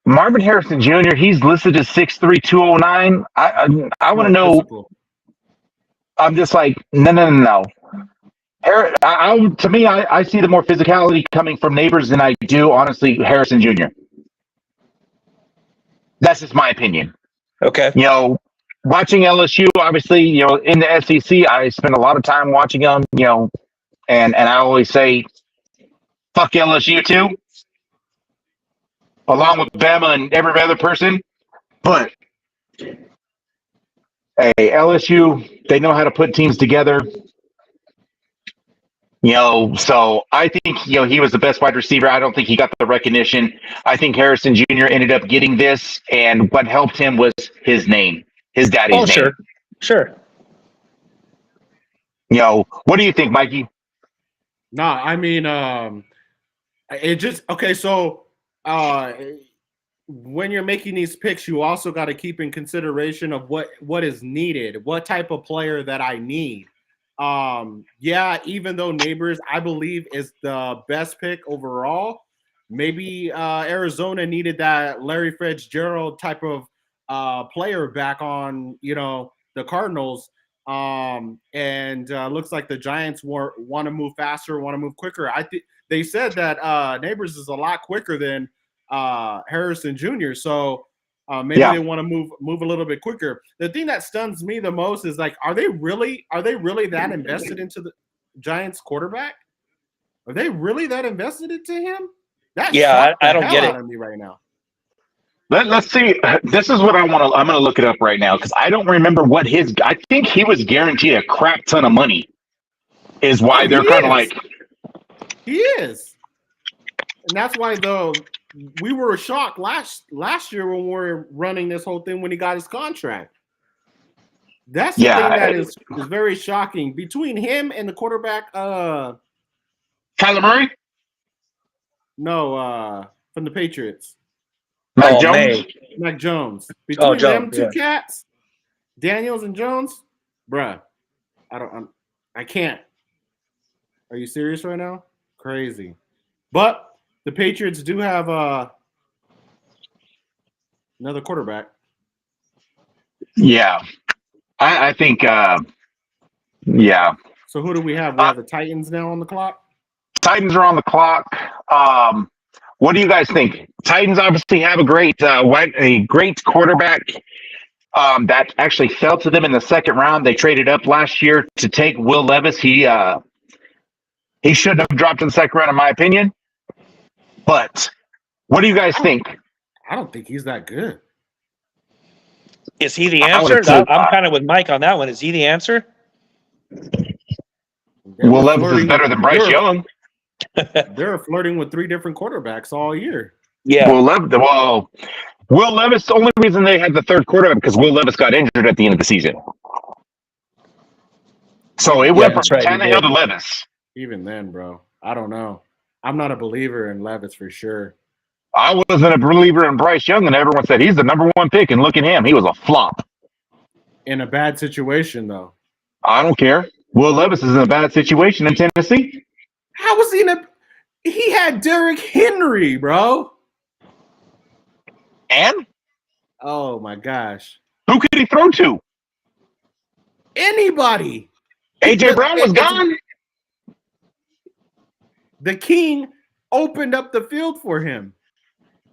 Speaker 1: Marvin Harrison Jr., he's listed as 6'3", 209. I want to know.
Speaker 2: Physical.
Speaker 1: I'm just like, no. To me, I see the more physicality coming from Neighbors than I do, honestly, Harrison Jr. That's just my opinion.
Speaker 3: Okay.
Speaker 1: You know, watching LSU, obviously, you know, in the SEC, I spend a lot of time watching them, you know, and I always say, fuck LSU too, along with Bama and every other person. But hey, LSU, they know how to put teams together. You know, so I think, you know, he was the best wide receiver. I don't think he got the recognition. I think Harrison Jr. ended up getting this, and what helped him was his name, his daddy's name.
Speaker 3: Sure. Sure.
Speaker 1: You know, what do you think, Mikey?
Speaker 2: No, I mean, it just okay. So, when you're making these picks, you also got to keep in consideration of what is needed, what type of player that I need. Yeah, even though Neighbors, I believe, is the best pick overall, maybe Arizona needed that Larry Fitzgerald type of player back on, you know, the Cardinals. And looks like the Giants want to move faster, want to move quicker. I think they said that Neighbors is a lot quicker than Harrison Jr. So maybe they want to move a little bit quicker. The thing that stuns me the most is like, are they really that invested into the Giants quarterback? Are they really that invested into him? That shocked the
Speaker 3: I don't
Speaker 2: hell
Speaker 3: get
Speaker 2: out
Speaker 3: it.
Speaker 2: of me right now.
Speaker 1: Let's see. This is what I want to. I'm going to look it up right now because I don't remember what his. I think he was guaranteed a crap ton of money. Is why they're kind of like.
Speaker 2: He is, and that's why we were shocked last year when we were running this whole thing when he got his contract. That's the thing that is very shocking between him and the quarterback.
Speaker 1: Kyler Murray.
Speaker 2: No, from the Patriots.
Speaker 1: Mac Jones.
Speaker 2: Mac Jones. Between them two cats, Daniels and Jones, bruh. I can't. Are you serious right now? Crazy. But the Patriots do have another quarterback.
Speaker 1: Yeah. I think, yeah.
Speaker 2: So who do we have? We have the Titans now on the clock?
Speaker 1: Titans are on the clock. What do you guys think? Titans obviously have a great quarterback that actually fell to them in the second round. They traded up last year to take Will Levis. He shouldn't have dropped in the second round, in my opinion. But what do you guys think?
Speaker 2: I don't think he's that good.
Speaker 3: Is he the answer? I'm kind of with Mike on that one. Is he the answer?
Speaker 1: Will Levis is better than Bryce Young.
Speaker 2: They're flirting with 3 different quarterbacks all year.
Speaker 3: Yeah.
Speaker 1: Will Levis, the only reason they had the third quarterback because Will Levis got injured at the end of the season. So it went from Tannehill to Levis.
Speaker 2: Even then, bro, I don't know. I'm not a believer in Levis for sure.
Speaker 1: I wasn't a believer in Bryce Young, and everyone said he's the number 1 pick, and look at him. He was a flop.
Speaker 2: In a bad situation, though.
Speaker 1: I don't care. Will Levis is in a bad situation in Tennessee.
Speaker 2: How was he in a – he had Derrick Henry, bro.
Speaker 1: And?
Speaker 2: Oh, my gosh.
Speaker 1: Who could he throw to?
Speaker 2: Anybody.
Speaker 1: AJ Brown was gone.
Speaker 2: The king opened up the field for him.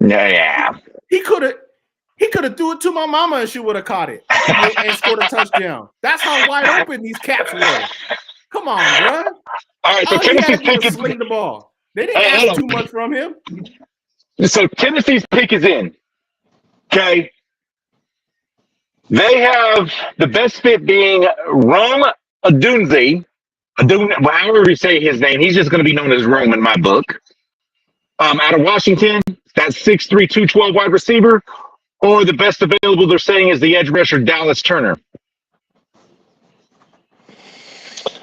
Speaker 1: Yeah.
Speaker 2: He could have threw it to my mama and she would have caught it and scored a touchdown. That's how wide open these cats were. Come on, bro.
Speaker 1: All right, so
Speaker 2: All he
Speaker 1: Tennessee's
Speaker 2: had to do
Speaker 1: pick
Speaker 2: was
Speaker 1: is
Speaker 2: sling the ball. They didn't
Speaker 1: Hey,
Speaker 2: ask too much from him.
Speaker 1: so Tennessee's pick is in. Okay. They have the best fit being Rome Odunze. However you say his name, he's just going to be known as Rome in my book. Out of Washington, that's 6'3", 212 wide receiver, or the best available they're saying is the edge rusher Dallas Turner.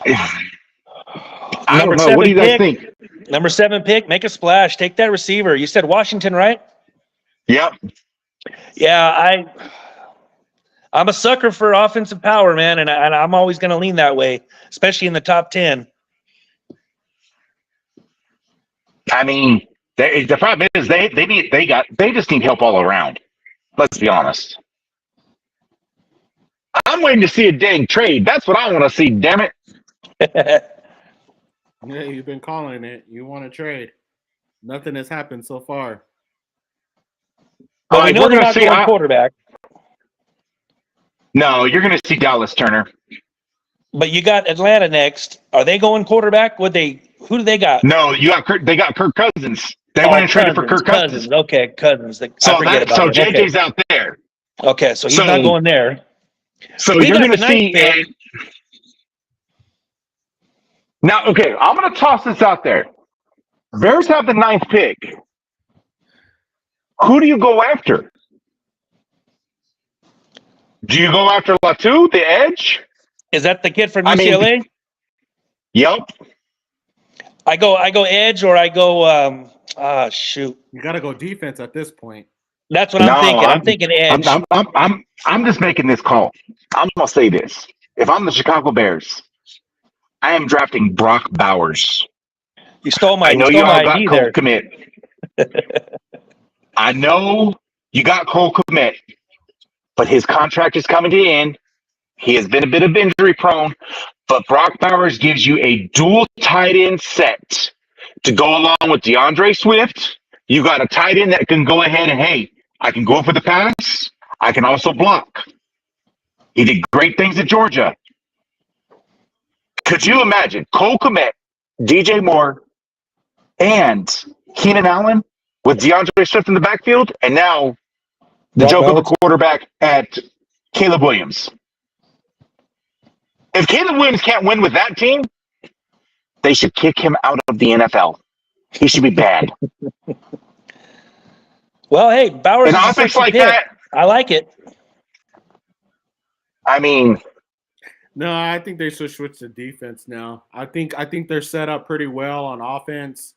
Speaker 1: I don't know. What do you guys think?
Speaker 3: Number 7 pick, make a splash. Take that receiver. You said Washington, right?
Speaker 1: Yep.
Speaker 3: Yeah, I'm a sucker for offensive power, man, and I'm always going to lean that way, especially in the top 10.
Speaker 1: I mean, the problem is they just need help all around. Let's be honest. I'm waiting to see a dang trade. That's what I want to see. Damn it!
Speaker 2: Yeah, you've been calling it. You want to trade. Nothing has happened so far.
Speaker 3: But we know they're not going quarterback.
Speaker 1: No, you're going to see Dallas Turner.
Speaker 3: But you got Atlanta next. Are they going quarterback? Who do they got?
Speaker 1: No, they got Kirk Cousins. They went and traded for Kirk Cousins.
Speaker 3: Okay, Cousins.
Speaker 1: So JJ's out there.
Speaker 3: Okay, so he's not going there.
Speaker 1: So you're going to see. Now, okay, I'm going to toss this out there. Bears have the 9th pick. Who do you go after? Do you go after Latu, the edge?
Speaker 3: Is that the kid from UCLA?
Speaker 1: Yep.
Speaker 3: I go edge, or I go shoot.
Speaker 2: You got to go defense at this point.
Speaker 3: That's what I'm thinking. I'm thinking edge.
Speaker 1: I'm just making this call. I'm gonna say this. If I'm the Chicago Bears, I am drafting Brock Bowers.
Speaker 3: You stole my.
Speaker 1: I know you all got
Speaker 3: ID
Speaker 1: Cole
Speaker 3: there.
Speaker 1: Kmet. I know you got Cole Kmet, but his contract is coming to the end. He has been a bit of injury prone, but Brock Bowers gives you a dual tight end set to go along with DeAndre Swift. You got a tight end that can go ahead and, hey, I can go for the pass. I can also block. He did great things at Georgia. Could you imagine Cole Kmet, DJ Moore, and Keenan Allen with DeAndre Swift in the backfield, and now the joke of a quarterback at Caleb Williams? If Caleb Williams can't win with that team, they should kick him out of the NFL. He should be bad.
Speaker 3: Well, hey, Bowers.
Speaker 1: An offense like that,
Speaker 3: I like it.
Speaker 1: I mean,
Speaker 2: no, I think they should switch to defense now. I think they're set up pretty well on offense.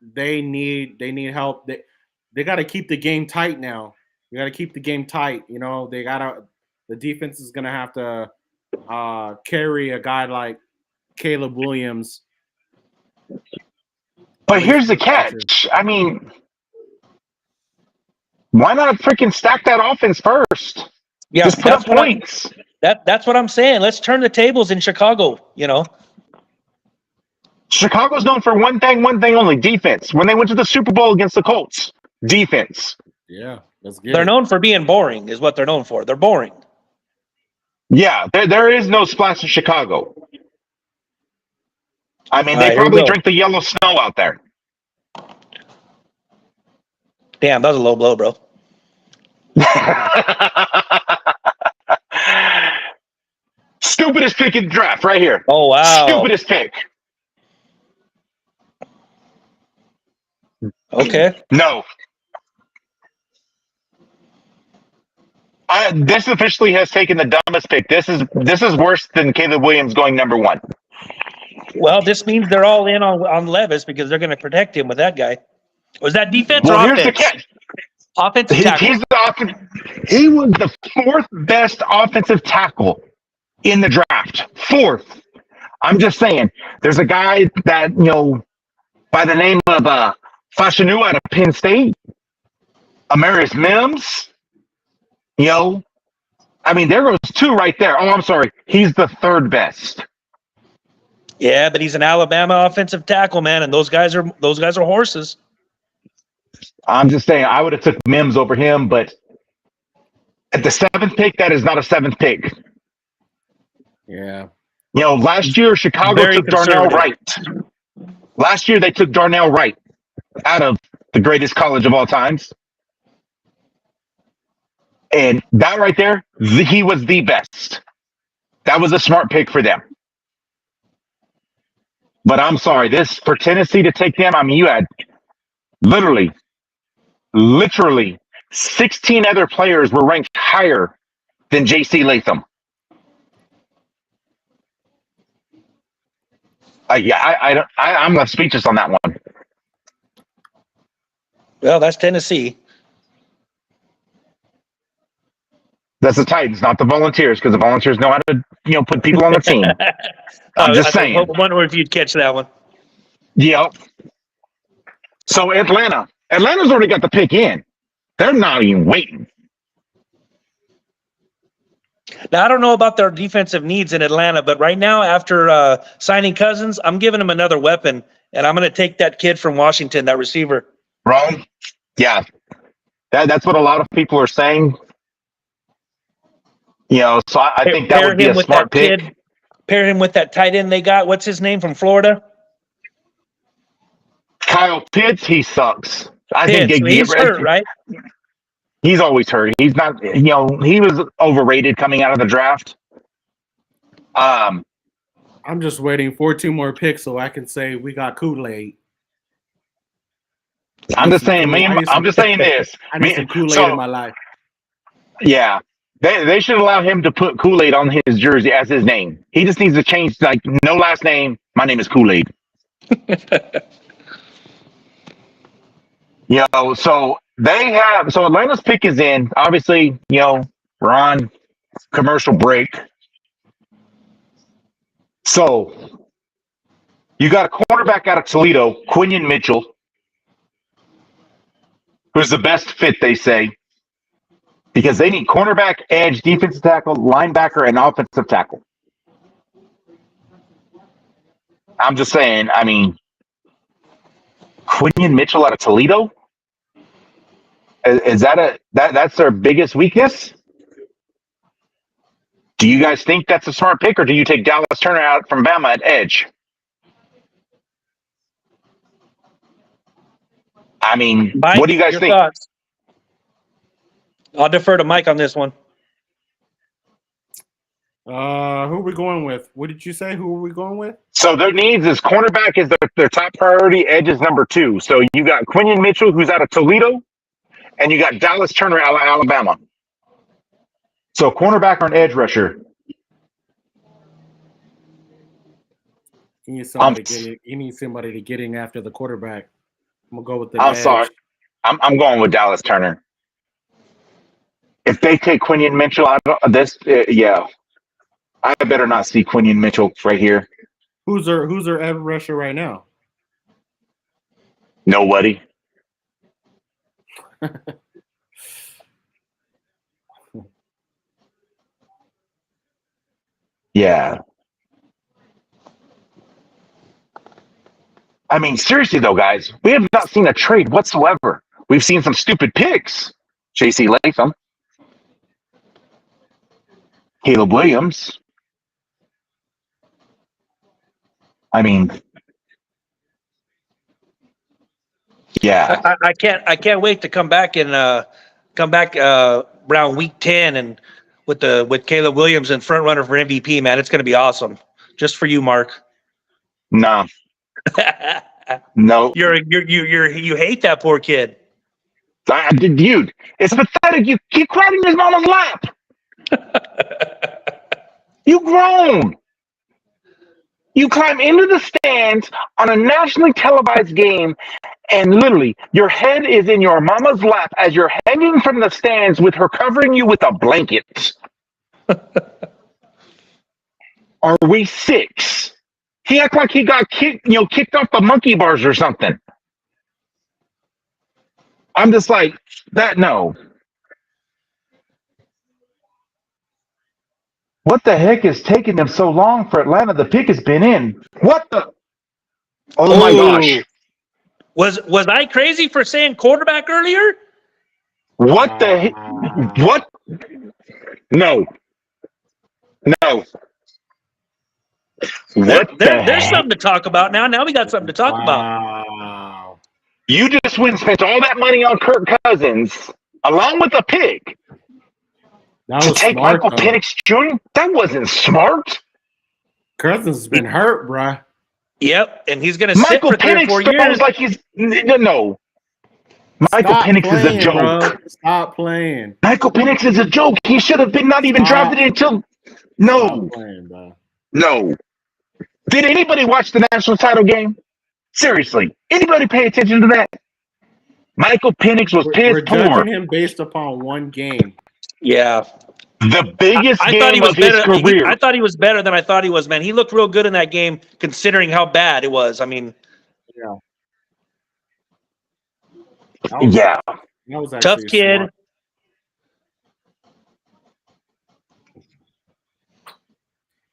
Speaker 2: They need help. They got to keep the game tight now. You got to keep the game tight. You know, the defense is gonna have to carry a guy like Caleb Williams.
Speaker 1: But here's the catch. I mean, why not freaking stack that offense first?
Speaker 3: Yeah,
Speaker 1: just put up points.
Speaker 3: That's what I'm saying. Let's turn the tables in Chicago, you know.
Speaker 1: Chicago's known for one thing only, defense. When they went to the Super Bowl against the Colts, defense.
Speaker 2: Yeah, that's good.
Speaker 3: They're known for being boring, is what they're known for. They're boring.
Speaker 1: Yeah, there is no splash in Chicago. I mean, they probably drink the yellow snow out there.
Speaker 3: Damn, that was a low blow, bro.
Speaker 1: Stupidest pick in the draft right here.
Speaker 3: Oh, wow.
Speaker 1: Stupidest pick.
Speaker 3: Okay.
Speaker 1: No. This officially has taken the dumbest pick. This is worse than Caleb Williams going number 1.
Speaker 3: Well, this means they're all in on Levis because they're going to protect him with that guy. Was that defense or offense?
Speaker 1: Here's the catch.
Speaker 3: Offensive tackle.
Speaker 1: He was the 4th best offensive tackle in the draft. 4th. I'm just saying, there's a guy that, you know, by the name of Fashanu out of Penn State, Amarius Mims. You know, I mean, there goes two right there. Oh, I'm sorry. He's the third best.
Speaker 3: Yeah, but he's an Alabama offensive tackle, man, and those guys are horses.
Speaker 1: I'm just saying, I would have took Mims over him, but at the seventh pick, that is not a seventh pick.
Speaker 2: Yeah.
Speaker 1: You know, last year Chicago
Speaker 3: Very
Speaker 1: took Darnell
Speaker 3: conservative.
Speaker 1: Wright. Last year they took Darnell Wright out of the greatest college of all times. And that right there, he was the best. That was a smart pick for them. But I'm sorry, this for Tennessee to take them, I mean, you had literally 16 other players were ranked higher than J.C. Latham. I'm left speechless on that one.
Speaker 3: Well, that's Tennessee.
Speaker 1: That's the Titans, not the Volunteers, because the Volunteers know how to, put people on the team. I'm just saying.
Speaker 3: I wonder if you'd catch that one.
Speaker 1: Yep. So Atlanta's already got the pick in. They're not even waiting.
Speaker 3: Now, I don't know about their defensive needs in Atlanta, but right now, after signing Cousins, I'm giving them another weapon, and I'm going to take that kid from Washington, that receiver.
Speaker 1: Wrong? Yeah. That's what a lot of people are saying. So I think that would be a smart pick.
Speaker 3: Pair him with that tight end they got. What's his name from Florida?
Speaker 1: Kyle Pitts, he sucks.
Speaker 3: He's hurt, right?
Speaker 1: He's always hurt. He's not, he was overrated coming out of the draft.
Speaker 2: I'm just waiting for 2 more picks so I can say we got Kool-Aid.
Speaker 1: I'm just saying this.
Speaker 2: I need some Kool-Aid in my life.
Speaker 1: Yeah. They should allow him to put Kool-Aid on his jersey as his name. He just needs to change, like, no last name. My name is Kool-Aid. So Atlanta's pick is in. Obviously, we're on commercial break. So you got a cornerback out of Toledo, Quinion Mitchell, who's the best fit, they say, because they need cornerback, edge, defensive tackle, linebacker, and offensive tackle. I'm just saying, I mean, Quinion Mitchell out of Toledo? Is that's their biggest weakness? Do you guys think that's a smart pick, or do you take Dallas Turner out from Bama at edge? I mean,
Speaker 3: Mike,
Speaker 1: what do you guys think?
Speaker 3: Thoughts? I'll defer to Mike on this one.
Speaker 2: Who are we going with? What did you say? Who are we going with?
Speaker 1: So their needs is cornerback is their top priority. Edge is number 2. So you got Quinion Mitchell, who's out of Toledo, and you got Dallas Turner out of Alabama. So cornerback or an edge rusher?
Speaker 2: You need somebody to get in after the quarterback. I'm gonna go with the
Speaker 1: I'm
Speaker 2: edge.
Speaker 1: sorry. I'm going with Dallas Turner. If they take Quinion Mitchell out of this, yeah. I better not see Quinion Mitchell right here.
Speaker 2: Who's their edge rusher right now?
Speaker 1: Nobody. Yeah. I mean, seriously though, guys, we have not seen a trade whatsoever. We've seen some stupid picks. J.C. Latham, Caleb Williams. I mean, yeah.
Speaker 3: I can't wait to come back around week 10 and with Caleb Williams and front runner for MVP, man. It's going to be awesome. Just for you, Mark.
Speaker 1: No. No.
Speaker 3: You hate that poor kid.
Speaker 1: Dude, it's pathetic. You cried in his mama's lap. You grown. You climb into the stands on a nationally televised game, and literally your head is in your mama's lap as you're hanging from the stands with her covering you with a blanket. Are we 6? He acted like he got kicked off the monkey bars or something. I'm just like, that, no. What the heck is taking them so long for Atlanta? The pick has been in. What the? Oh my gosh!
Speaker 3: Was I crazy for saying quarterback earlier?
Speaker 1: What the heck? What? No. No. What the
Speaker 3: There's
Speaker 1: heck?
Speaker 3: something to talk about now. Now we got something to talk about.
Speaker 2: Wow.
Speaker 1: You just went and spent all that money on Kirk Cousins, along with a pick,
Speaker 2: That
Speaker 1: to
Speaker 2: was
Speaker 1: take
Speaker 2: smart,
Speaker 1: Michael
Speaker 2: though.
Speaker 1: Penix Jr.? That wasn't smart.
Speaker 2: Cousins has been hurt, bruh.
Speaker 3: Yep, and he's going to sit
Speaker 1: Michael
Speaker 3: for 3 or 4
Speaker 1: Penix throws
Speaker 3: years.
Speaker 1: like he's no. Michael
Speaker 2: Stop
Speaker 1: Penix is a
Speaker 2: playing,
Speaker 1: joke.
Speaker 2: bro. Stop playing.
Speaker 1: Michael Penix is a joke. He should have been not even
Speaker 2: Stop.
Speaker 1: drafted until.
Speaker 2: Stop
Speaker 1: No,
Speaker 2: playing, bro.
Speaker 1: no. Did anybody watch the national title game? Seriously, anybody pay attention to that? Michael Penix was
Speaker 2: We're
Speaker 1: piss poor.
Speaker 2: judging him based upon one game.
Speaker 3: Yeah.
Speaker 1: The biggest
Speaker 3: I thought he
Speaker 1: game
Speaker 3: was
Speaker 1: of his
Speaker 3: better.
Speaker 1: career.
Speaker 3: I thought he was better than I thought he was, man. He looked real good in that game, considering how bad it was. I mean,
Speaker 2: Yeah. That
Speaker 1: Yeah.
Speaker 2: was
Speaker 3: tough
Speaker 2: actually
Speaker 3: kid.
Speaker 2: smart.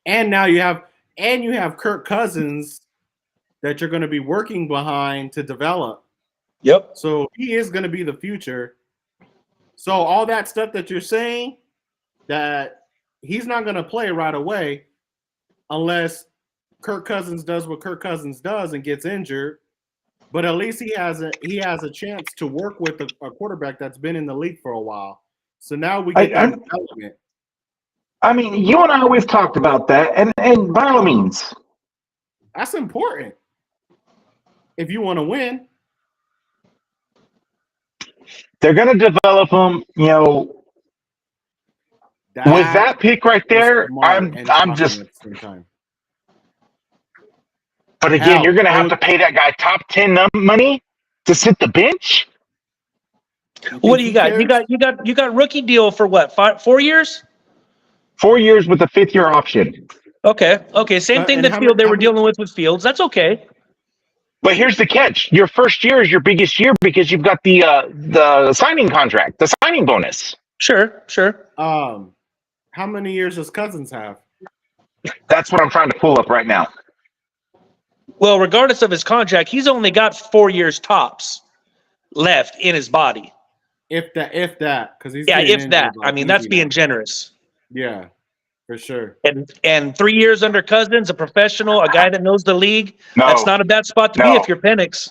Speaker 2: And now you have Kirk Cousins that you're going to be working behind to develop.
Speaker 3: Yep.
Speaker 2: So he is going to be the future. So all that stuff that you're saying that he's not going to play right away unless Kirk Cousins does what Kirk Cousins does and gets injured. But at least he has a chance to work with a quarterback that's been in the league for a while. So now we get that development.
Speaker 1: I mean, you and I always talked about that, and by all means,
Speaker 2: That's important. If you want to win,
Speaker 1: they're going to develop them. You know, with that pick right there, I'm just.
Speaker 2: at the same time.
Speaker 1: But again,
Speaker 2: Hell,
Speaker 1: you're going to have to pay that guy top 10 money to sit the bench.
Speaker 3: What do you got? You got rookie deal for what? 4 years?
Speaker 1: 4 years with a 5th-year option.
Speaker 3: Okay. Same thing
Speaker 2: and
Speaker 3: that
Speaker 2: how
Speaker 3: Field they
Speaker 2: many-
Speaker 3: were dealing with Fields. That's okay.
Speaker 1: But here's the catch: your first year is your biggest year because you've got the signing contract, the signing bonus.
Speaker 3: Sure.
Speaker 2: How many years does Cousins have?
Speaker 1: That's what I'm trying to pull up right now.
Speaker 3: Well, regardless of his contract, he's only got 4 years tops left in his body.
Speaker 2: If that, because he's
Speaker 3: Yeah,
Speaker 2: getting
Speaker 3: if that.
Speaker 2: injured, like,
Speaker 3: I mean, that's
Speaker 2: easy
Speaker 3: being
Speaker 2: now.
Speaker 3: generous.
Speaker 2: Yeah, for sure.
Speaker 3: And 3 years under Cousins, a professional, a guy that knows the league.
Speaker 1: No,
Speaker 3: That's not a bad spot to be
Speaker 1: No.
Speaker 3: if you're Penix.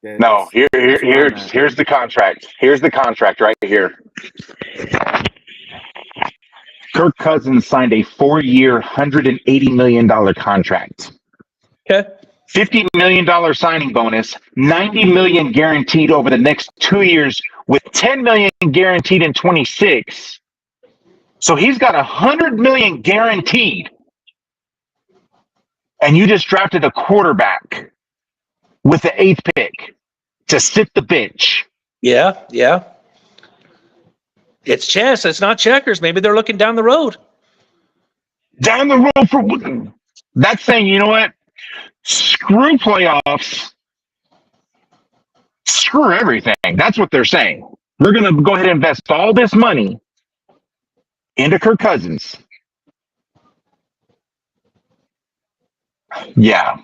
Speaker 2: Yeah,
Speaker 1: no.
Speaker 2: that's where I'm at.
Speaker 1: Here's the contract. Here's the contract right here. Kirk Cousins signed a 4-year, $180 million contract.
Speaker 3: Okay.
Speaker 1: $50 million signing bonus, $90 million guaranteed over the next 2 years, with $10 million guaranteed in 26. So he's got $100 million guaranteed, and you just drafted a quarterback with the 8th pick to sit the bench.
Speaker 3: Yeah. It's chess. It's not checkers. Maybe they're looking down the road.
Speaker 1: Down the road for that's saying, you know what? Screw playoffs. Screw everything. That's what they're saying. We're going to go ahead and invest all this money into Kirk Cousins. Yeah.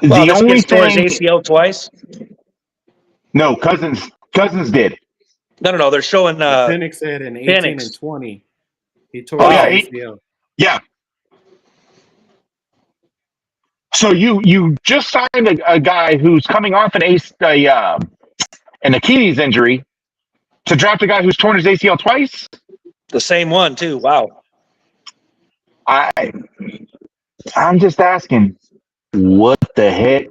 Speaker 3: Well,
Speaker 1: The
Speaker 3: this
Speaker 1: only
Speaker 3: kid tore his
Speaker 1: thing,
Speaker 3: ACL twice.
Speaker 1: no, Cousins did.
Speaker 3: No. They're showing
Speaker 2: Penix said in 18
Speaker 3: Penix.
Speaker 2: and 20, he tore
Speaker 1: Oh,
Speaker 2: his
Speaker 1: yeah,
Speaker 2: ACL.
Speaker 1: Yeah. So you just signed a guy who's coming off an Achilles injury to draft a guy who's torn his ACL twice.
Speaker 3: the same one too. Wow.
Speaker 1: I'm just asking, what the heck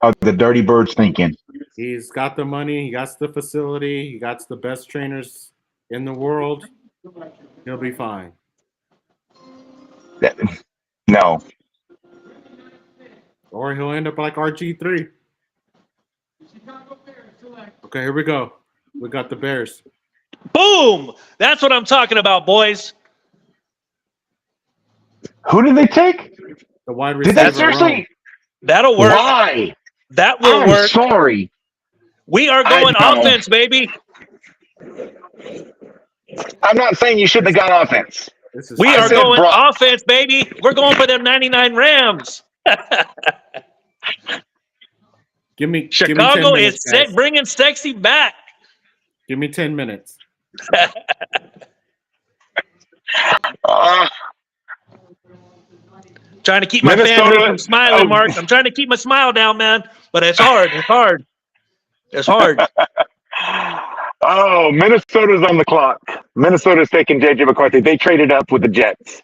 Speaker 1: are the Dirty Birds thinking?
Speaker 2: He's got the money. He got the facility. He got the best trainers in the world. He'll be fine.
Speaker 1: No.
Speaker 2: Or he'll end up like RG3. Okay, here we go. We got the Bears.
Speaker 3: Boom! That's what I'm talking about, boys.
Speaker 1: Who did they take?
Speaker 2: The wide
Speaker 1: Did
Speaker 2: receiver.
Speaker 1: that seriously?
Speaker 3: That'll work.
Speaker 1: Why?
Speaker 3: That will
Speaker 1: I'm
Speaker 3: work.
Speaker 1: sorry.
Speaker 3: We are
Speaker 1: I
Speaker 3: going
Speaker 1: know.
Speaker 3: offense, baby.
Speaker 1: I'm not saying you shouldn't have got offense.
Speaker 2: This is
Speaker 3: We
Speaker 1: I
Speaker 3: are
Speaker 1: said
Speaker 3: going
Speaker 1: Brock.
Speaker 3: offense, baby. We're going for them 99 Rams.
Speaker 2: give me 10
Speaker 3: Chicago
Speaker 2: minutes,
Speaker 3: is
Speaker 2: guys.
Speaker 3: bringing sexy back.
Speaker 2: Give me 10 minutes.
Speaker 1: Uh,
Speaker 3: Trying to keep my fan
Speaker 1: Minnesota.
Speaker 3: base from smiling, Mark. I'm trying to keep my smile down, man. But it's hard. It's hard. It's hard.
Speaker 1: Oh, Minnesota's on the clock. Minnesota's taking JJ McCarthy. They traded up with the Jets.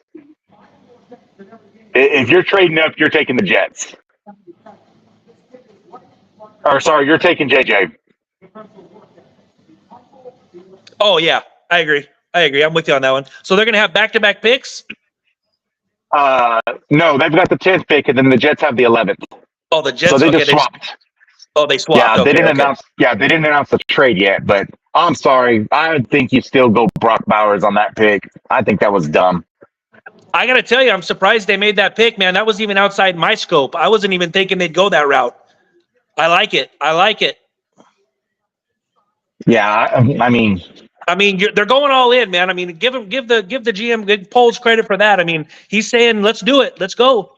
Speaker 1: If you're trading up, you're taking the Jets. Or sorry, you're taking JJ.
Speaker 3: Oh, yeah. I agree. I'm with you on that one. So they're going to have back-to-back picks?
Speaker 1: No, they've got the 10th pick, and then the Jets have the 11th.
Speaker 3: Oh, the Jets.
Speaker 1: So they
Speaker 3: okay,
Speaker 1: just swapped.
Speaker 3: they swapped.
Speaker 1: Yeah,
Speaker 3: okay,
Speaker 1: they didn't
Speaker 3: okay.
Speaker 1: announce. Yeah, they didn't announce the trade yet. But I'm sorry. I think you still go Brock Bowers on that pick. I think that was dumb.
Speaker 3: I got to tell you, I'm surprised they made that pick, man. That was even outside my scope. I wasn't even thinking they'd go that route. I like it.
Speaker 1: Yeah, I mean,
Speaker 3: they're going all in, man. I mean, give the GM Big Poles credit for that. I mean, he's saying, "Let's do it. Let's go."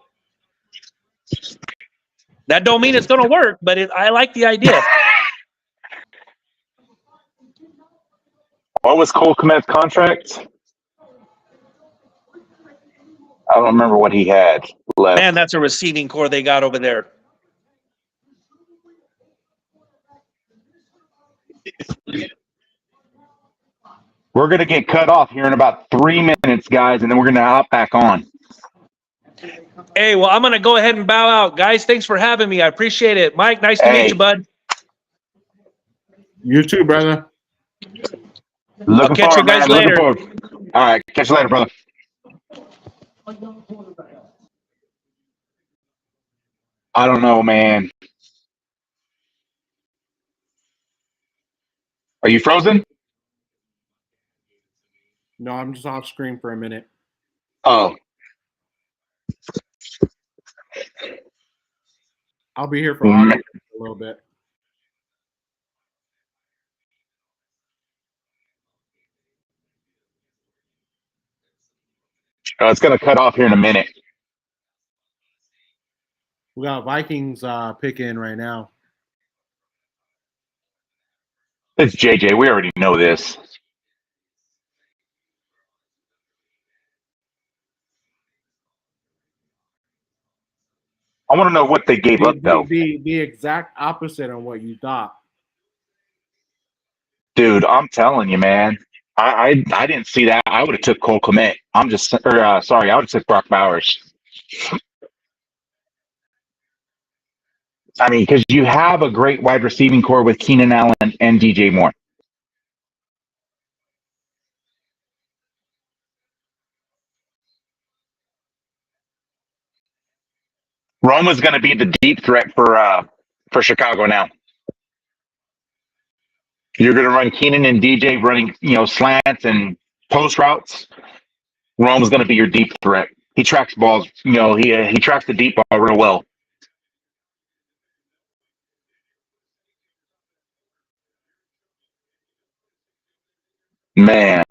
Speaker 3: That don't mean it's going to work, but I like the idea.
Speaker 1: what was Cole Kmet's contract? I don't remember what he had left.
Speaker 3: Man, that's a receiving core they got over there.
Speaker 1: We're going to get cut off here in about 3 minutes, guys, and then we're going to hop back on.
Speaker 3: Hey, well, I'm going to go ahead and bow out. Guys, thanks for having me. I appreciate it. Mike, nice to meet you, bud.
Speaker 2: You too, brother.
Speaker 1: Looking
Speaker 3: catch you
Speaker 1: forward,
Speaker 3: guys
Speaker 1: man.
Speaker 3: later.
Speaker 1: Looking forward. All right. Catch you later, brother. I don't know, man. Are you frozen?
Speaker 2: No, I'm just off screen for a minute.
Speaker 1: Oh.
Speaker 2: I'll be here for audio a little bit.
Speaker 1: It's going to cut off here in a minute.
Speaker 2: We got Vikings pick in right now.
Speaker 1: It's JJ. We already know this. I want to know what they gave up, though.
Speaker 2: The exact opposite on what you thought.
Speaker 1: Dude, I'm telling you, man. I didn't see that. I would have took Cole Kmet. I would have took Brock Bowers. I mean, because you have a great wide receiving core with Keenan Allen and DJ Moore. Roma's going to be the deep threat for Chicago now. You're going to run Keenan and DJ running, slants and post routes. Roma's going to be your deep threat. He tracks balls. He tracks the deep ball real well. Man.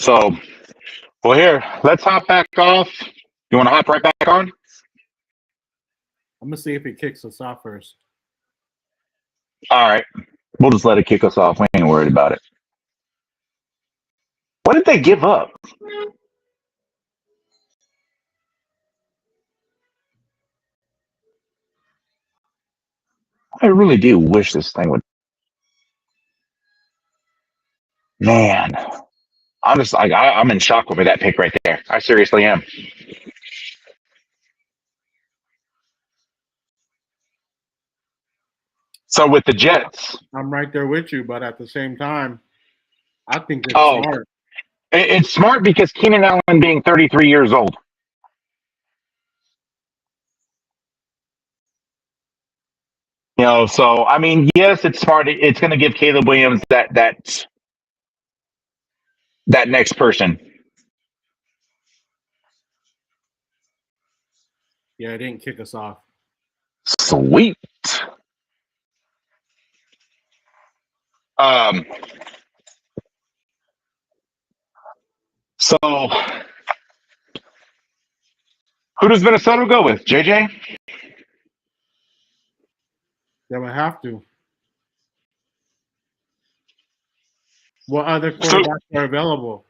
Speaker 1: So, well, here, let's hop back off. You want to hop right back on?
Speaker 2: I'm gonna see if it kicks us off first.
Speaker 1: All right. We'll just let it kick us off. We ain't worried about it. What did they give up? I really do wish this thing would. Man, I'm just like I'm in shock over that pick right there. I seriously am. So with the Jets,
Speaker 2: I'm right there with you, but at the same time, I think it's smart.
Speaker 1: It's smart because Keenan Allen being 33 years old. So I mean, yes, it's smart. It's going to give Caleb Williams that that next person.
Speaker 2: Yeah, it didn't kick us off.
Speaker 1: Sweet. Um. So, who does Minnesota go with? JJ?
Speaker 2: They would have to. What other
Speaker 1: So,
Speaker 2: quarterbacks are available?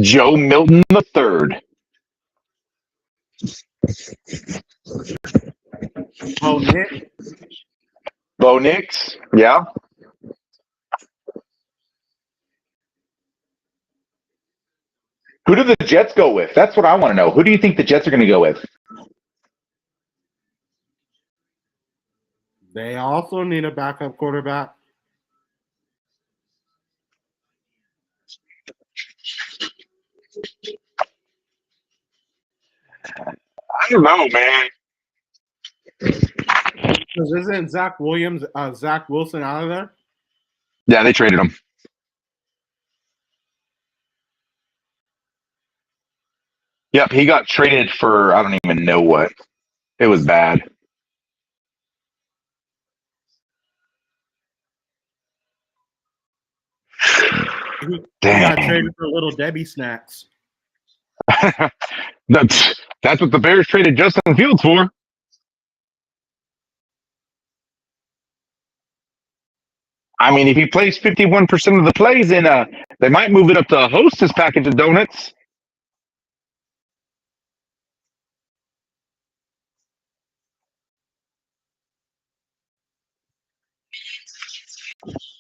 Speaker 1: Joe Milton the third.
Speaker 2: Oh, Nick.
Speaker 1: Bo Nix. Yeah. Who do the Jets go with? That's what I want to know. Who do you think the Jets are going to go with?
Speaker 2: They also need a backup quarterback.
Speaker 1: I don't know, man.
Speaker 2: Because isn't Zach Wilson out of there?
Speaker 1: Yeah, they traded him. Yep, he got traded for I don't even know what. It was bad.
Speaker 2: He got
Speaker 1: Dang.
Speaker 2: traded for Little Debbie snacks.
Speaker 1: that's what the Bears traded Justin Fields for. I mean, if he plays 51% of the plays, then they might move it up to a Hostess package of donuts.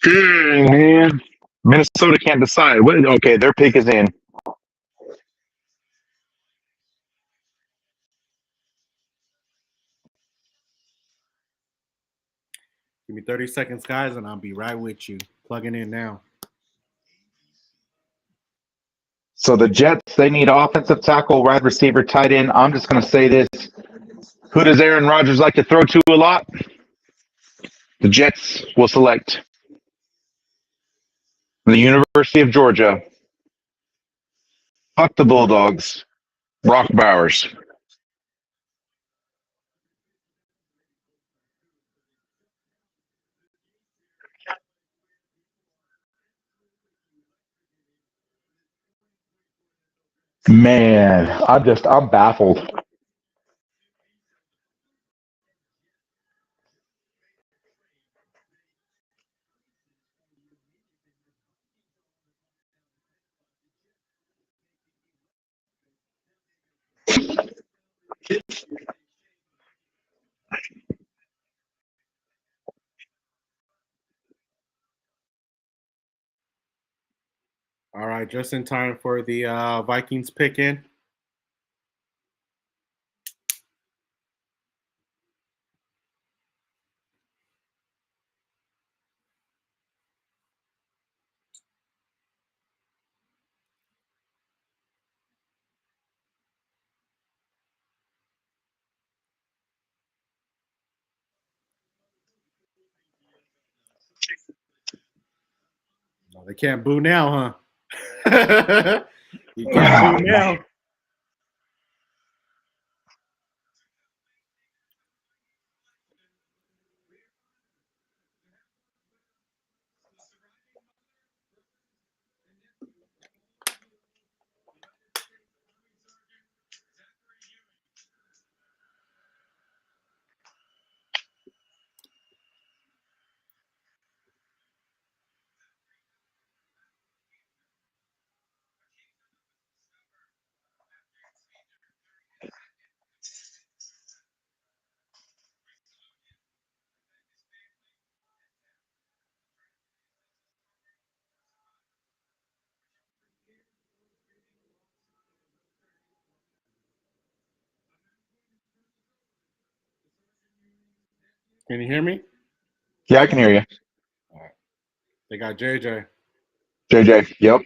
Speaker 1: Dang, man. Minnesota can't decide. Okay, their pick is in.
Speaker 2: Give me 30 seconds, guys, and I'll be right with you. Plugging in now.
Speaker 1: So the Jets, they need offensive tackle, wide receiver, tight end. I'm just going to say this. Who does Aaron Rodgers like to throw to a lot? The Jets will select the University of Georgia. Fuck the Bulldogs. Brock Bowers. Man, I'm baffled.
Speaker 2: All right, just in time for the Vikings pick in. No, they can't boo now, huh? You can't boo now. Can you hear me?
Speaker 1: Yeah, I can hear you.
Speaker 2: All right. They got JJ.
Speaker 1: JJ, yep.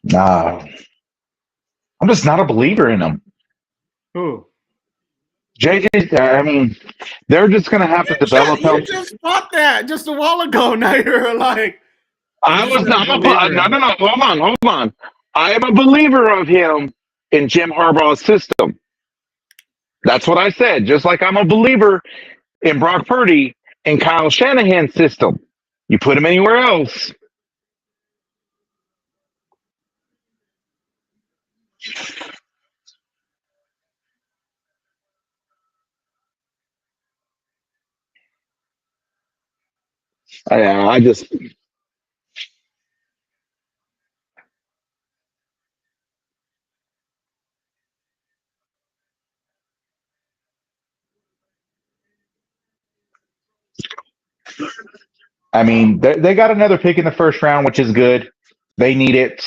Speaker 1: Nah, I'm just not a believer in him.
Speaker 2: Who?
Speaker 1: JJ, I mean, they're just going to have to develop
Speaker 2: You
Speaker 1: him.
Speaker 2: just thought that just a while ago. Now you're like,
Speaker 1: I was not a
Speaker 2: believer.
Speaker 1: no. Hold on. I am a believer of him in Jim Harbaugh's system. That's what I said. Just like I'm a believer in Brock Purdy and Kyle Shanahan's system. You put him anywhere else. I just. I mean, they got another pick in the first round, which is good. They need it.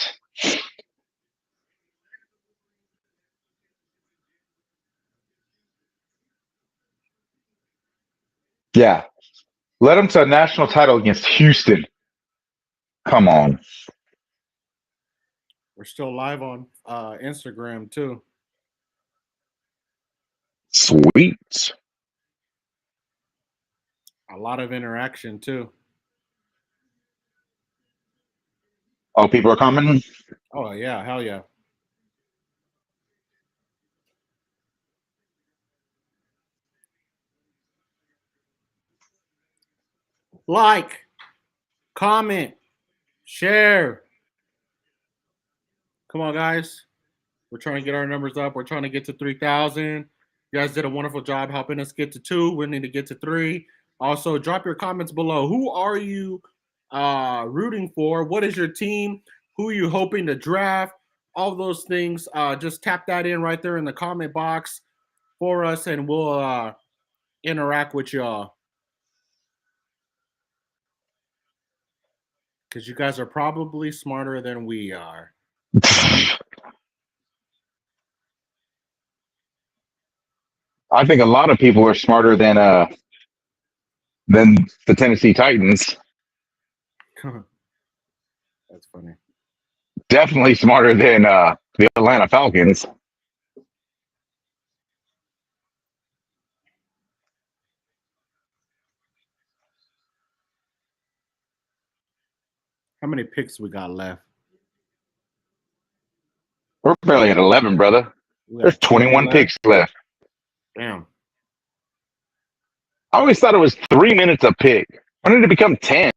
Speaker 1: Yeah. Let them to a national title against Houston. Come on.
Speaker 2: We're still live on Instagram too.
Speaker 1: Sweet.
Speaker 2: A lot of interaction too.
Speaker 1: Oh, people are coming.
Speaker 2: Oh yeah, hell yeah. Like, comment, share. Come on, guys. We're trying to get our numbers up. We're trying to get to 3,000. You guys did a wonderful job helping us get to 2. We need to get to 3. Also, drop your comments below. Who are you rooting for? What is your team? Who are you hoping to draft? All those things. Just tap that in right there in the comment box for us, and we'll interact with y'all. Because you guys are probably smarter than we are.
Speaker 1: I think a lot of people are smarter than the Tennessee Titans.
Speaker 2: That's funny.
Speaker 1: Definitely smarter than the Atlanta Falcons.
Speaker 2: How many picks we got left?
Speaker 1: We're barely at 11, brother. There's 21 picks left.
Speaker 2: Damn.
Speaker 1: I always thought it was 3 minutes a pick. When did it become 10?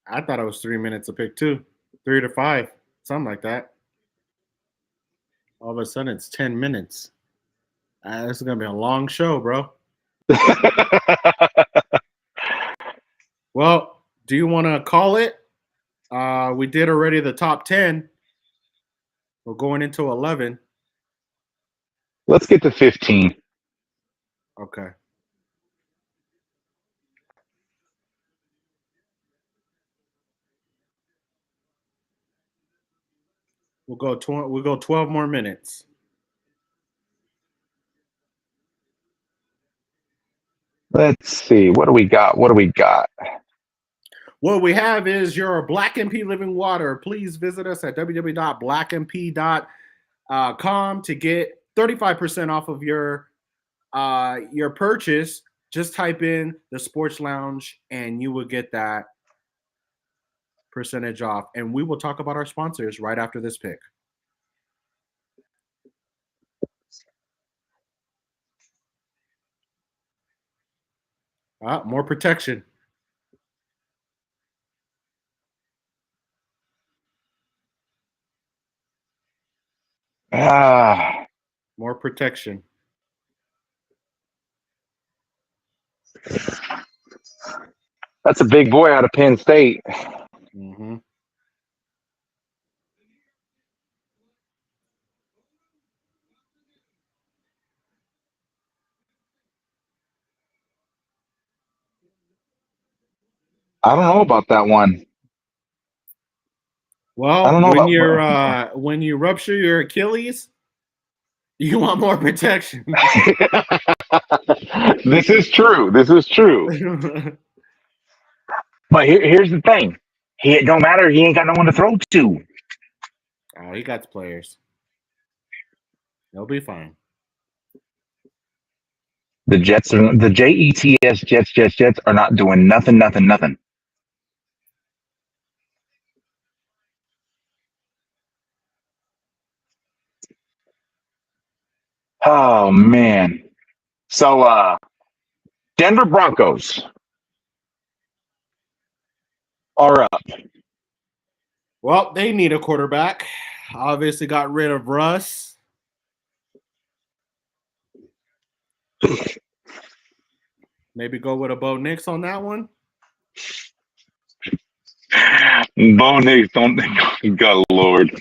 Speaker 2: I thought it was 3 minutes a pick too. 3 to 5, something like that. All of a sudden, it's 10 minutes. This is gonna be a long show, bro. Well, do you want to call it? We did already the top 10. We're going into 11.
Speaker 1: Let's get to 15.
Speaker 2: Okay. We'll go 12 more minutes.
Speaker 1: Let's see. What do we got? What
Speaker 2: we have is your Black MP Living Water. Please visit us at www.blackmp.com to get 35% off of your purchase. Just type in the Sports Lounge and you will get that percentage off. And we will talk about our sponsors right after this pick. More protection. More protection.
Speaker 1: That's a big boy out of Penn State.
Speaker 2: Mm-hmm.
Speaker 1: I don't know about that one.
Speaker 2: Well, when you rupture your Achilles, you want more protection.
Speaker 1: This is true. But here's the thing. It don't matter. He ain't got no one to throw to.
Speaker 2: Oh, he got the players. They'll be fine.
Speaker 1: The Jets are the Jets are not doing nothing. Oh man. So Denver Broncos are up.
Speaker 2: Well, they need a quarterback. Obviously got rid of Russ. Maybe go with a Bo Nix on that one.
Speaker 1: Bo Nix, don't God Lord.